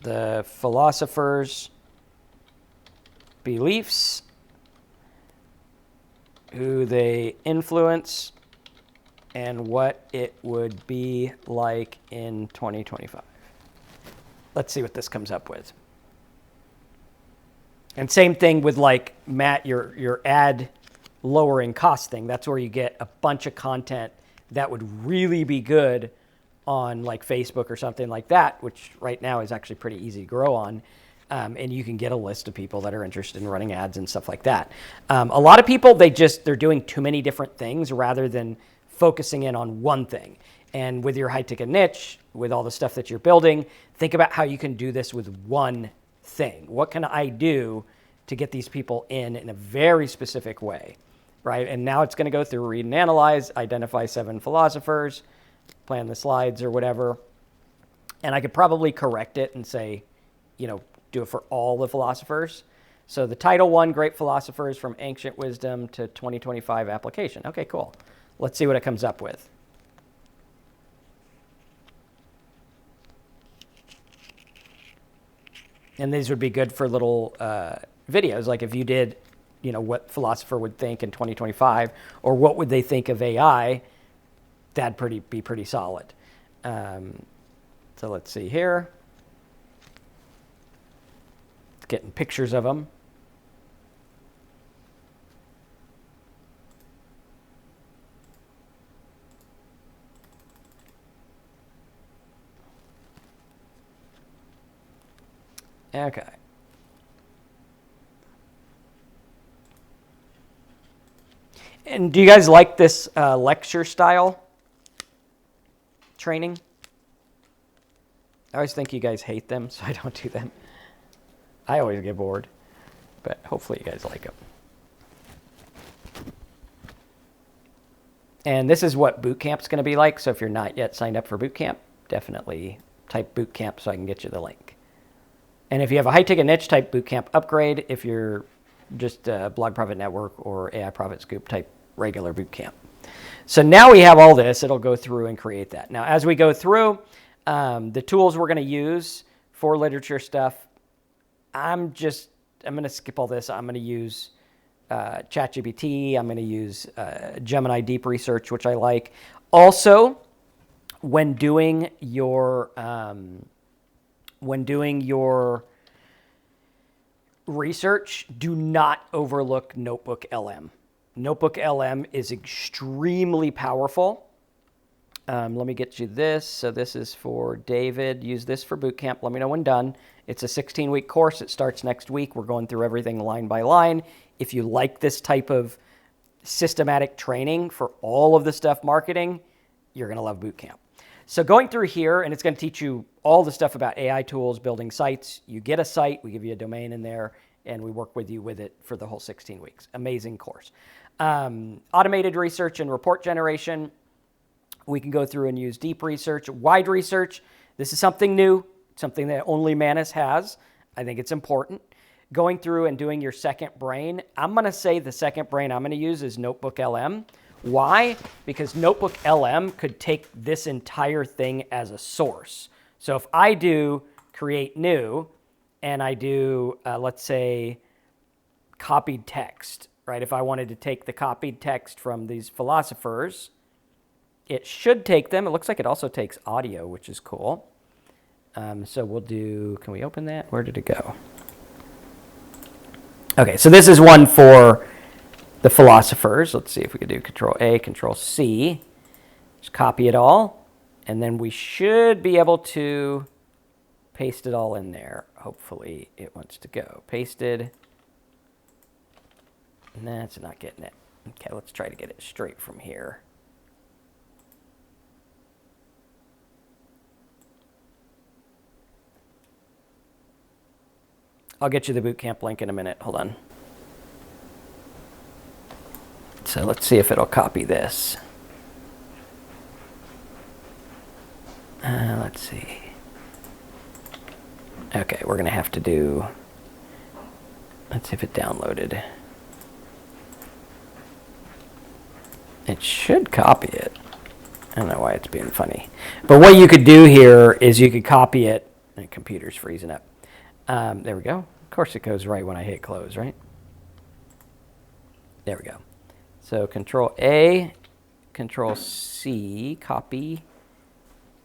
the philosophers' beliefs, who they influence, and what it would be like in 2025. Let's see what this comes up with. And same thing with like Matt, your ad lowering cost thing. That's where you get a bunch of content that would really be good on like Facebook or something like that, which right now is actually pretty easy to grow on. And you can get a list of people that are interested in running ads and stuff like that. A lot of people, they're doing too many different things rather than focusing in on one thing. And with your high ticket niche, with all the stuff that you're building, think about how you can do this with one thing. What can I do to get these people in a very specific way, right? And now it's going to go through, read and analyze, identify 7 philosophers, plan the slides or whatever. And I could probably correct it and say, do it for all the philosophers. So the title 1, Great Philosophers from Ancient Wisdom to 2025 Application. Okay, cool. Let's see what it comes up with. And these would be good for little videos. Like if you did, what philosopher would think in 2025, or what would they think of AI, that'd be pretty solid. So let's see here. Getting pictures of them. Okay. And do you guys like this lecture style training? I always think you guys hate them, so I don't do them. I always get bored, but hopefully you guys like them. And this is what boot camp's going to be like. So if you're not yet signed up for boot camp, definitely type boot camp so I can get you the link. And if you have a high ticket niche, type boot camp upgrade. If you're just Blog Profit Network or AI Profit Scoop, type regular boot camp. So now we have all this. It'll go through and create that. Now, as we go through, the tools we're going to use for literature stuff, I'm going to skip all this. I'm going to use ChatGPT. I'm going to use Gemini Deep Research, which I like. Also, when doing your research, do not overlook Notebook LM. Notebook LM is extremely powerful. Let me get you this. So this is for David. Use this for boot camp. Let me know when done. It's a 16-week course. It starts next week. We're going through everything line by line. If you like this type of systematic training for all of the stuff marketing, you're going to love boot camp. So going through here, and it's going to teach you all the stuff about AI tools, building sites. You get a site. We give you a domain in there, and we work with you with it for the whole 16 weeks. Amazing course. Automated research and report generation. We can go through and use deep research, wide research. This is something new, something that only Manus has. I think it's important. Going through and doing your second brain. I'm going to say the second brain I'm going to use is Notebook LM. Why? Because Notebook LM could take this entire thing as a source. So if I do create new and I do, let's say, copied text, right? If I wanted to take the copied text from these philosophers, it should take them. It looks like it also takes audio, which is cool. So we'll do, can we open that? Where did it go? Okay, so this is one for the philosophers. Let's see if we can do Control A, Control C. Just copy it all. And then we should be able to paste it all in there. Hopefully it wants to go. Pasted. That's not getting it. Okay, let's try to get it straight from here. I'll get you the bootcamp link in a minute. Hold on. So let's see if it'll copy this. Let's see. Okay, we're going to have to do... Let's see if it downloaded. It should copy it. I don't know why it's being funny. But what you could do here is you could copy it. My computer's freezing up. There we go. Of course it goes right when I hit close, right? There we go. So Control A, Control C, copy,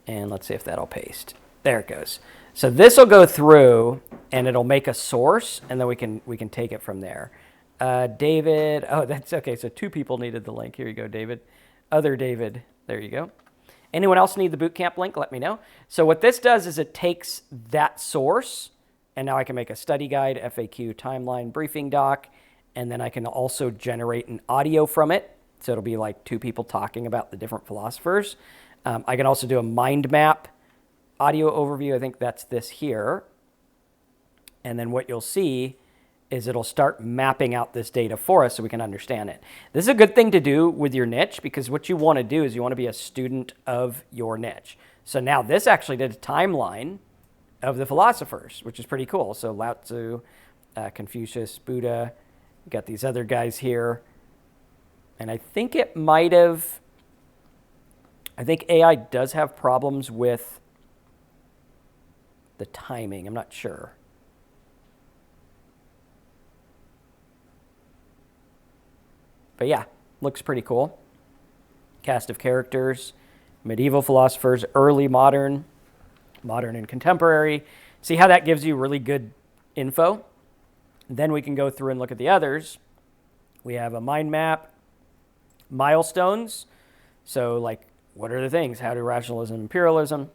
and let's see if that'll paste. There it goes. So this will go through and it'll make a source, and then we can take it from there. David, oh, that's okay. So 2 people needed the link. Here you go, David. Other David, there you go. Anyone else need the bootcamp link? Let me know. So what this does is it takes that source, and now I can make a study guide, FAQ, timeline, briefing doc, and then I can also generate an audio from it. So it'll be like 2 people talking about the different philosophers. I can also do a mind map audio overview. I think that's this here. And then what you'll see is it'll start mapping out this data for us so we can understand it. This is a good thing to do with your niche, because what you want to do is you want to be a student of your niche. So now this actually did a timeline of the philosophers, which is pretty cool. So Lao Tzu, Confucius, Buddha, got these other guys here. And I think it might have, I think AI does have problems with the timing. I'm not sure. But yeah, looks pretty cool. Cast of characters, medieval philosophers, early modern, modern and contemporary. See how that gives you really good info? Then we can go through and look at the others. We have a mind map, milestones. So like, what are the things? How do rationalism, imperialism?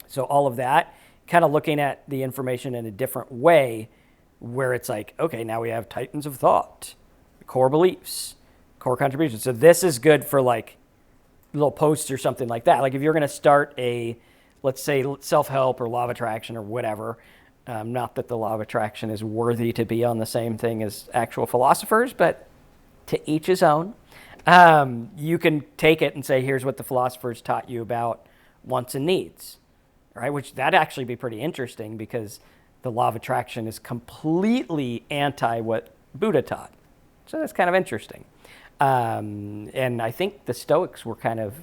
So all of that, kind of looking at the information in a different way, where it's like, okay, now we have titans of thought, core beliefs, core contributions. So this is good for like little posts or something like that. Like if you're going to start a, let's say, self-help or law of attraction or whatever, not that the law of attraction is worthy to be on the same thing as actual philosophers, but to each his own. You can take it and say, here's what the philosophers taught you about wants and needs, right? Which that'd actually be pretty interesting because the law of attraction is completely anti what Buddha taught. So that's kind of interesting. And I think the Stoics were kind of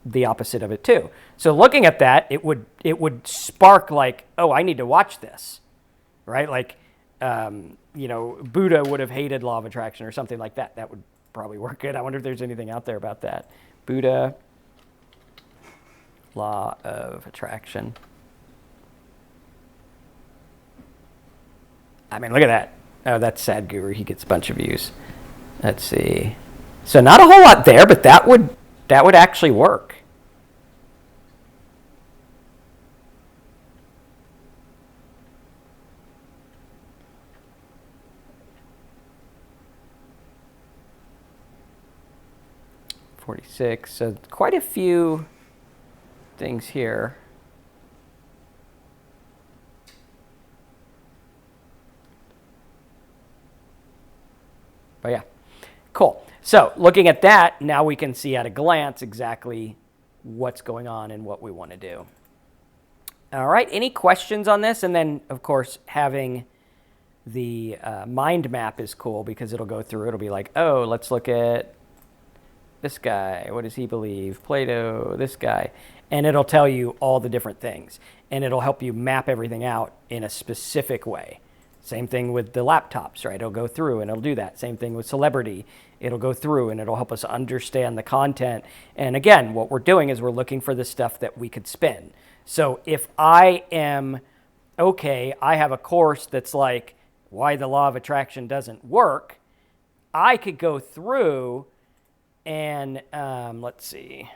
the opposite of it too. So looking at that, it would spark like, oh, I need to watch this, right? Like, Buddha would have hated law of attraction or something like that. That would probably work good. I wonder if there's anything out there about that. Buddha, law of attraction. I mean, look at that. Oh, that's Sadhguru. He gets a bunch of views. Let's see. So not a whole lot there, but that would actually work. $46. So quite a few things here. But yeah, cool. So looking at that, now we can see at a glance exactly what's going on and what we want to do. All right, any questions on this? And then, of course, having the mind map is cool because it'll go through. It'll be like, oh, let's look at this guy. What does he believe? Plato, this guy. And it'll tell you all the different things. And it'll help you map everything out in a specific way. Same thing with the laptops, right? It'll go through and it'll do that. Same thing with celebrity. It'll go through and it'll help us understand the content. And again, what we're doing is we're looking for the stuff that we could spin. So if I am, okay, I have a course that's like why the law of attraction doesn't work, I could go through and let's see.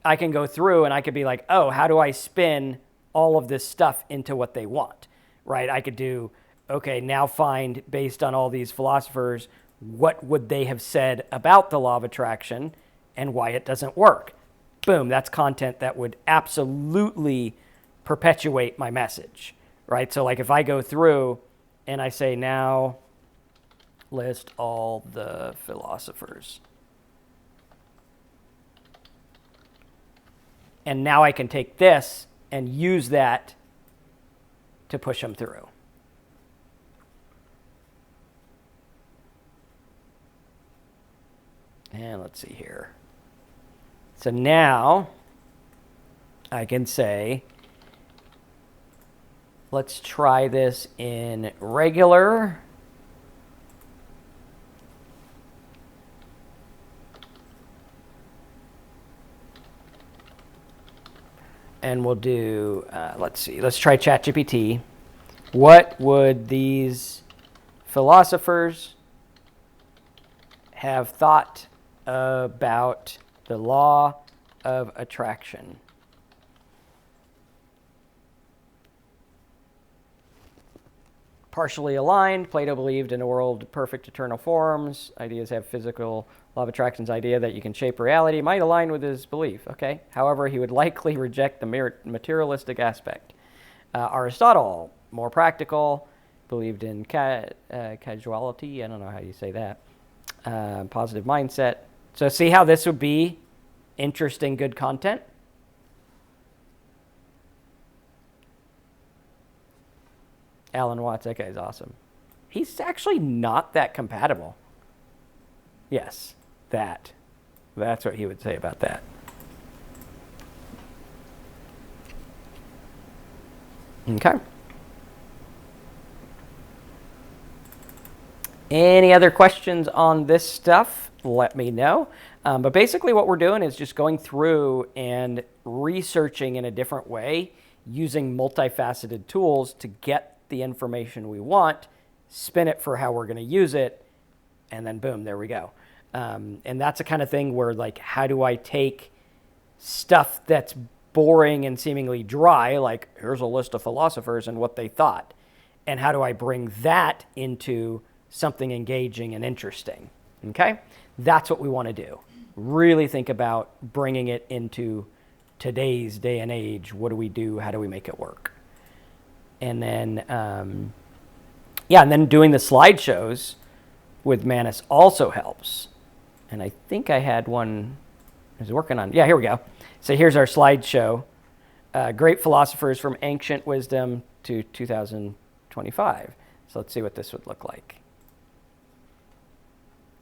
I can go through and I could be like, oh, how do I spin all of this stuff into what they want, right? I could do, okay, now find, based on all these philosophers, what would they have said about the law of attraction and why it doesn't work? Boom, that's content that would absolutely perpetuate my message, right? So like if I go through and I say, now list all the philosophers. And now I can take this and use that to push them through. And let's see here. So now I can say, let's try this in regular. And we'll do, let's see, let's try ChatGPT. What would these philosophers have thought about the law of attraction? Partially aligned, Plato believed in a world of perfect eternal forms. Ideas have physical. Law of attraction's idea that you can shape reality might align with his belief. Okay. However, he would likely reject the materialistic aspect. Aristotle, more practical, believed in casuality. I don't know how you say that. Positive mindset. So see how this would be interesting, good content? Alan Watts, that guy's awesome. He's actually not that compatible. Yes, that's what he would say about that. Okay. Any other questions on this stuff? Let me know. But basically what we're doing is just going through and researching in a different way, using multifaceted tools to get the information we want, spin it for how we're going to use it, and then boom, there we go. And that's the kind of thing where, like, how do I take stuff that's boring and seemingly dry, like here's a list of philosophers and what they thought, and how do I bring that into something engaging and interesting? Okay? That's what we want to do. Really think about bringing it into today's day and age. What do we do? How do we make it work? And then, and then doing the slideshows with Manus also helps. And I think I had one I was working on. Yeah, here we go. So here's our slideshow. Great philosophers from ancient wisdom to 2025. So let's see what this would look like.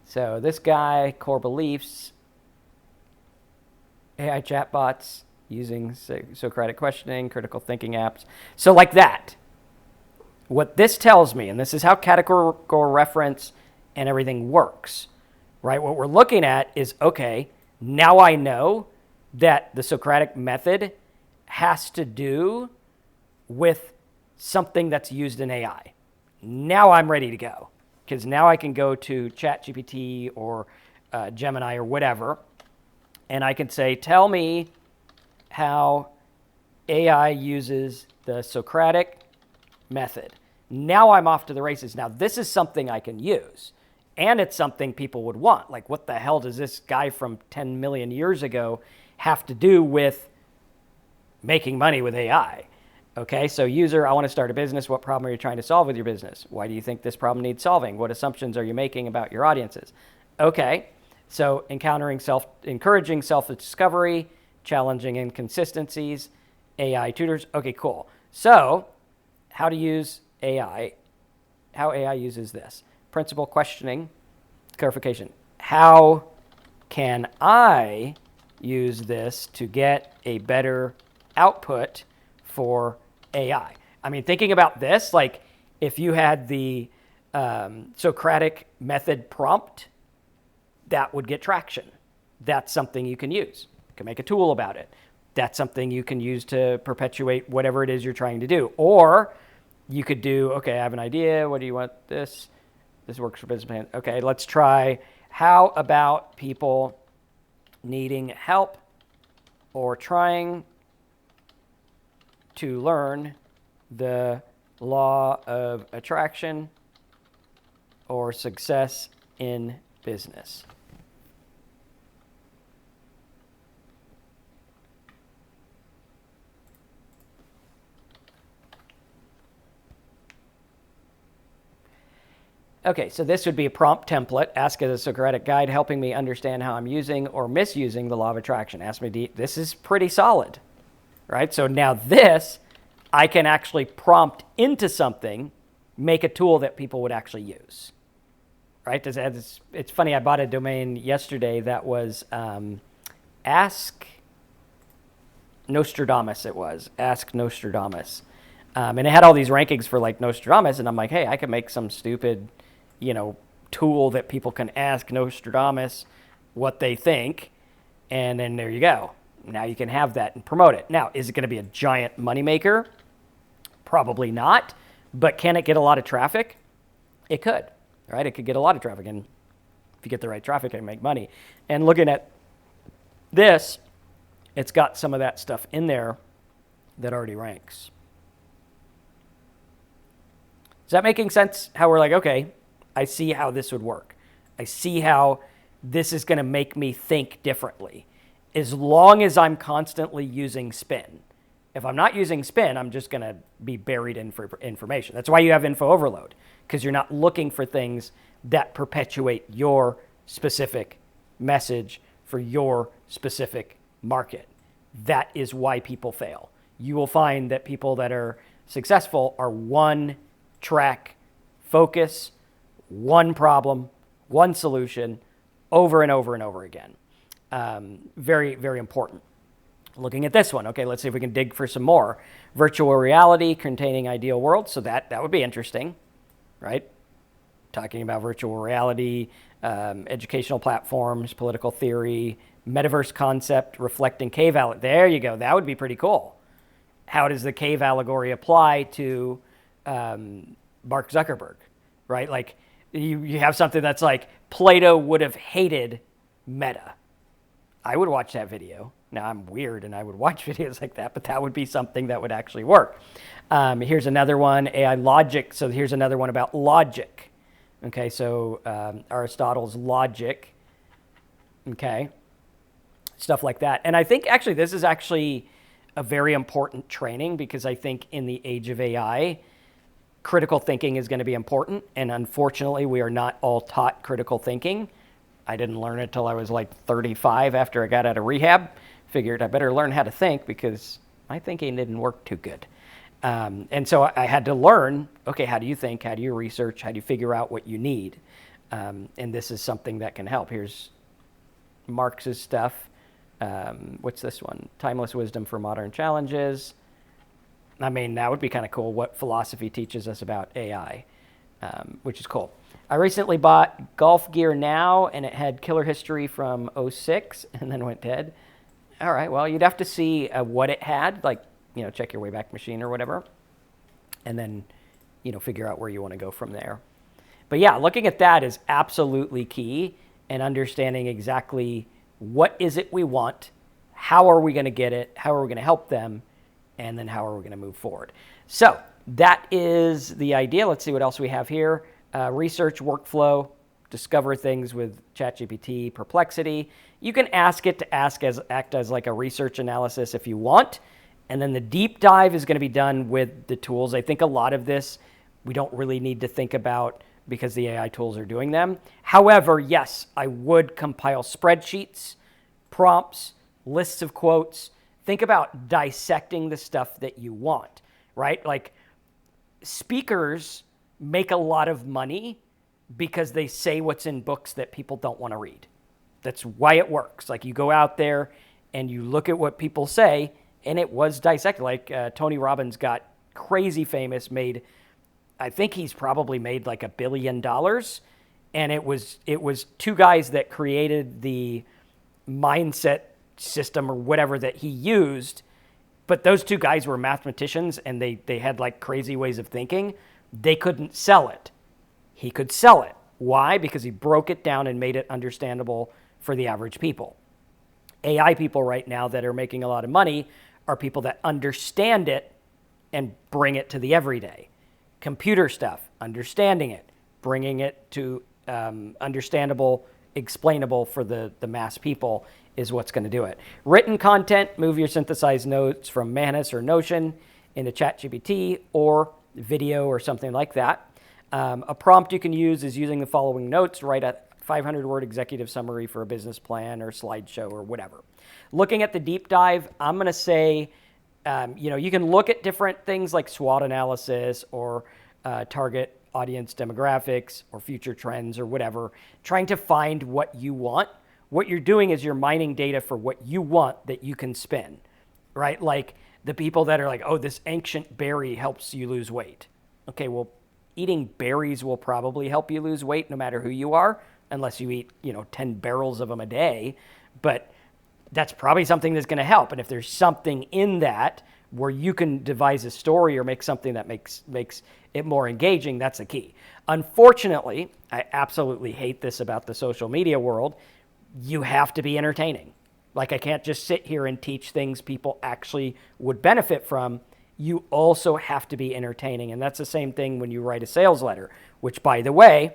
So this guy, core beliefs, AI chatbots using Socratic questioning, critical thinking apps. So like that. What this tells me, and this is how categorical reference and everything works, right? What we're looking at is, okay, now I know that the Socratic method has to do with something that's used in AI. Now I'm ready to go, because now I can go to ChatGPT or Gemini or whatever, and I can say, tell me how AI uses the Socratic method. Now I'm off to the races. Now this is something I can use, and it's something people would want. Like, what the hell does this guy from 10 million years ago have to do with making money with AI? Okay, so user, I want to start a business. What problem are you trying to solve with your business? Why do you think this problem needs solving? What assumptions are you making about your audiences? Okay, so encouraging self-discovery, challenging inconsistencies, AI tutors. Okay, cool. So how to use AI, how AI uses this. Principal questioning, clarification. How can I use this to get a better output for AI? I mean, thinking about this, like if you had the Socratic method prompt, that would get traction. That's something you can use. You can make a tool about it. That's something you can use to perpetuate whatever it is you're trying to do. Or you could do, okay, I have an idea. What do you want this? This works for business plan. Okay, let's try. How about people needing help or trying to learn the law of attraction or success in business? Okay, so this would be a prompt template. Ask as a Socratic guide, helping me understand how I'm using or misusing the law of attraction. Ask me, this is pretty solid, right? So now this, I can actually prompt into something, make a tool that people would actually use, right? It's funny, I bought a domain yesterday that was Ask Nostradamus, Ask Nostradamus. And it had all these rankings for like Nostradamus, and I'm like, hey, I could make some stupid, tool that people can ask Nostradamus what they think, and then there you go. Now you can have that and promote it. Now, is it going to be a giant moneymaker? Probably not, but can it get a lot of traffic? It could, right? It could get a lot of traffic, and if you get the right traffic, it can make money. And looking at this, it's got some of that stuff in there that already ranks. Is that making sense? How we're like, okay, I see how this would work. I see how this is going to make me think differently, as long as I'm constantly using spin. If I'm not using spin, I'm just going to be buried in for information. That's why you have info overload, because you're not looking for things that perpetuate your specific message for your specific market. That is why people fail. You will find that people that are successful are one track focus, one problem, one solution, over and over and over again. Very, very important. Looking at this one, okay, let's see if we can dig for some more. Virtual reality containing ideal worlds, so that would be interesting, right? Talking about virtual reality, educational platforms, political theory, metaverse concept, reflecting cave allegory. There you go, that would be pretty cool. How does the cave allegory apply to Mark Zuckerberg, right? Like you have something that's like Plato would have hated Meta. I would watch that video. Now, I'm weird and I would watch videos like that, but that would be something that would actually work. Here's another one, AI logic. So here's another one about logic. Okay, so Aristotle's logic. Okay, stuff like that. And I think actually this is actually a very important training, because I think in the age of AI, critical thinking is going to be important. And unfortunately, we are not all taught critical thinking. I didn't learn it till I was like 35 after I got out of rehab. Figured I better learn how to think, because my thinking didn't work too good. And so I had to learn, okay, how do you think? How do you research? How do you figure out what you need? And this is something that can help. Here's Marx's stuff. What's this one? Timeless Wisdom for Modern Challenges. I mean, that would be kind of cool, what philosophy teaches us about AI, which is cool. I recently bought Golf Gear Now, and it had Killer History from '06, and then went dead. All right, well, you'd have to see what it had, like, check your Wayback Machine or whatever, and then, figure out where you want to go from there. But yeah, looking at that is absolutely key, and understanding exactly what is it we want, how are we going to get it, how are we going to help them, and then how are we going to move forward. So that is the idea. Let's see what else we have here. Research workflow, discover things with ChatGPT, Perplexity. You can ask it to act as like a research analysis if you want. And then the deep dive is going to be done with the tools. I think a lot of this we don't really need to think about, because the AI tools are doing them. However, yes, I would compile spreadsheets, prompts, lists of quotes. Think about dissecting the stuff that you want, right? Like, speakers make a lot of money because they say what's in books that people don't want to read. That's why it works. Like, you go out there and you look at what people say, and it was dissected. Like Tony Robbins got crazy famous, I think he's probably made like $1 billion. And it was two guys that created the mindset system or whatever that he used. But those two guys were mathematicians, and they had like crazy ways of thinking. They couldn't sell it. He could sell it. Why? Because he broke it down and made it understandable for the average people. AI people right now that are making a lot of money are people that understand it and bring it to the everyday. Computer stuff, understanding it, bringing it to understandable, explainable for the mass people is what's going to do it. Written content, move your synthesized notes from Manus or Notion into ChatGPT, or video or something like that. A prompt you can use is using the following notes. Write a 500-word executive summary for a business plan or slideshow or whatever. Looking at the deep dive, I'm going to say, you can look at different things like SWOT analysis or target audience demographics or future trends or whatever, trying to find what you want. What you're doing is you're mining data for what you want that you can spin, right? Like the people that are like, oh, this ancient berry helps you lose weight. Okay, well, eating berries will probably help you lose weight no matter who you are, unless you eat, 10 barrels of them a day. But that's probably something that's going to help. And if there's something in that where you can devise a story or make something that makes it more engaging, that's the key. Unfortunately, I absolutely hate this about the social media world. You have to be entertaining. Like, I can't just sit here and teach things people actually would benefit from. You also have to be entertaining. And that's the same thing when you write a sales letter, which, by the way,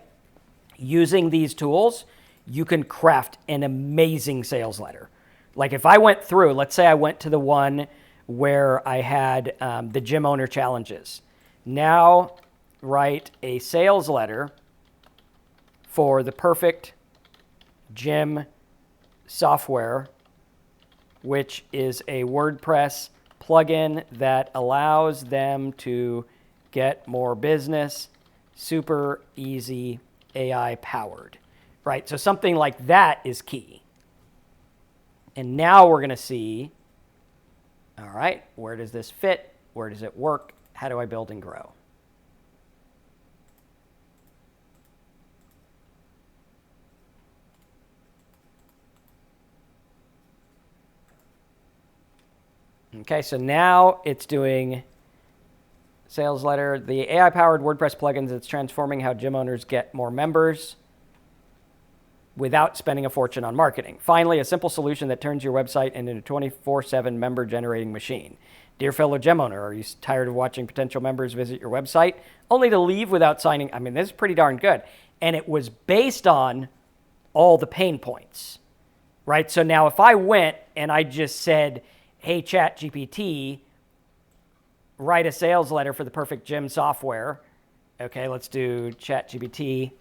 using these tools, you can craft an amazing sales letter. Like, if I went through, let's say I went to the one where I had the gym owner challenges. Now write a sales letter for the perfect gym software, which is a WordPress plugin that allows them to get more business, super easy, AI powered, right? So something like that is key. And now we're going to see, all right, where does this fit? Where does it work? How do I build and grow? Okay, so now it's doing sales letter. The AI-powered WordPress plugins, it's transforming how gym owners get more members. without spending a fortune on marketing. Finally, a simple solution that turns your website into a 24/7 member generating machine. Dear fellow gym owner, are you tired of watching potential members visit your website only to leave without signing? I mean, this is pretty darn good. And it was based on all the pain points, right? So now if I went and I just said, hey, ChatGPT, write a sales letter for the perfect gym software. Okay, let's do ChatGPT.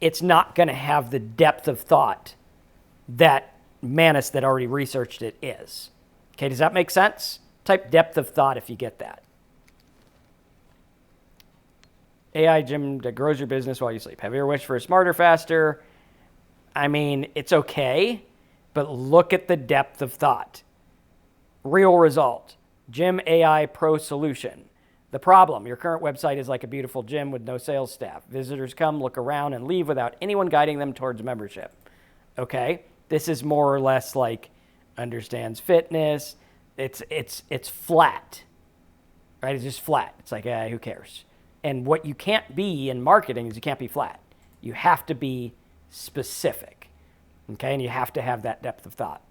It's not going to have the depth of thought that Manus that already researched it is. Okay, does that make sense? Type depth of thought if you get that. AI gym that grows your business while you sleep. Have you ever wished for a smarter, faster? I mean, it's okay, but look at the depth of thought. Real result. Gym AI Pro Solution. The problem, your current website is like a beautiful gym with no sales staff. Visitors come, look around, and leave without anyone guiding them towards membership. Okay? This is more or less like understands fitness. It's flat. Right? It's just flat. It's like, who cares? And what you can't be in marketing is you can't be flat. You have to be specific. Okay? And you have to have that depth of thought.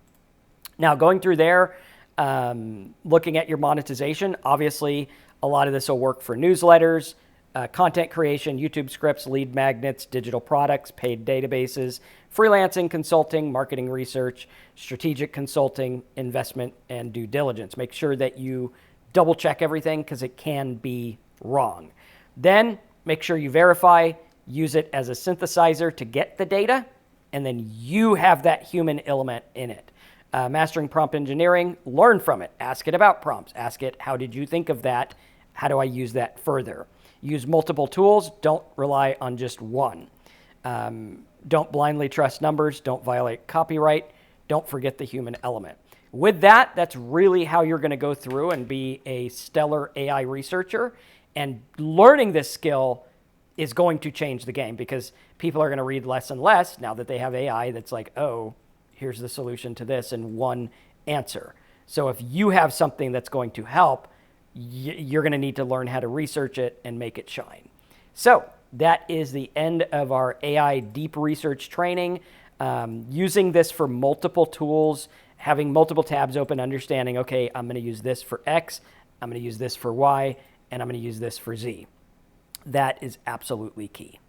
Now, going through there, looking at your monetization, obviously a lot of this will work for newsletters, content creation, YouTube scripts, lead magnets, digital products, paid databases, freelancing, consulting, marketing research, strategic consulting, investment, and due diligence. Make sure that you double check everything because it can be wrong. Then make sure you verify, use it as a synthesizer to get the data, and then you have that human element in it. Mastering prompt engineering, learn from it. Ask it about prompts. Ask it, how did you think of that? How do I use that further? Use multiple tools. Don't rely on just one. Don't blindly trust numbers. Don't violate copyright. Don't forget the human element. With that, that's really how you're going to go through and be a stellar AI researcher. And learning this skill is going to change the game because people are going to read less and less now that they have AI that's like, oh, here's the solution to this in one answer. So if you have something that's going to help, you're going to need to learn how to research it and make it shine. So that is the end of our AI deep research training. Using this for multiple tools, having multiple tabs open, understanding, okay, I'm going to use this for X, I'm going to use this for Y, and I'm going to use this for Z. That is absolutely key.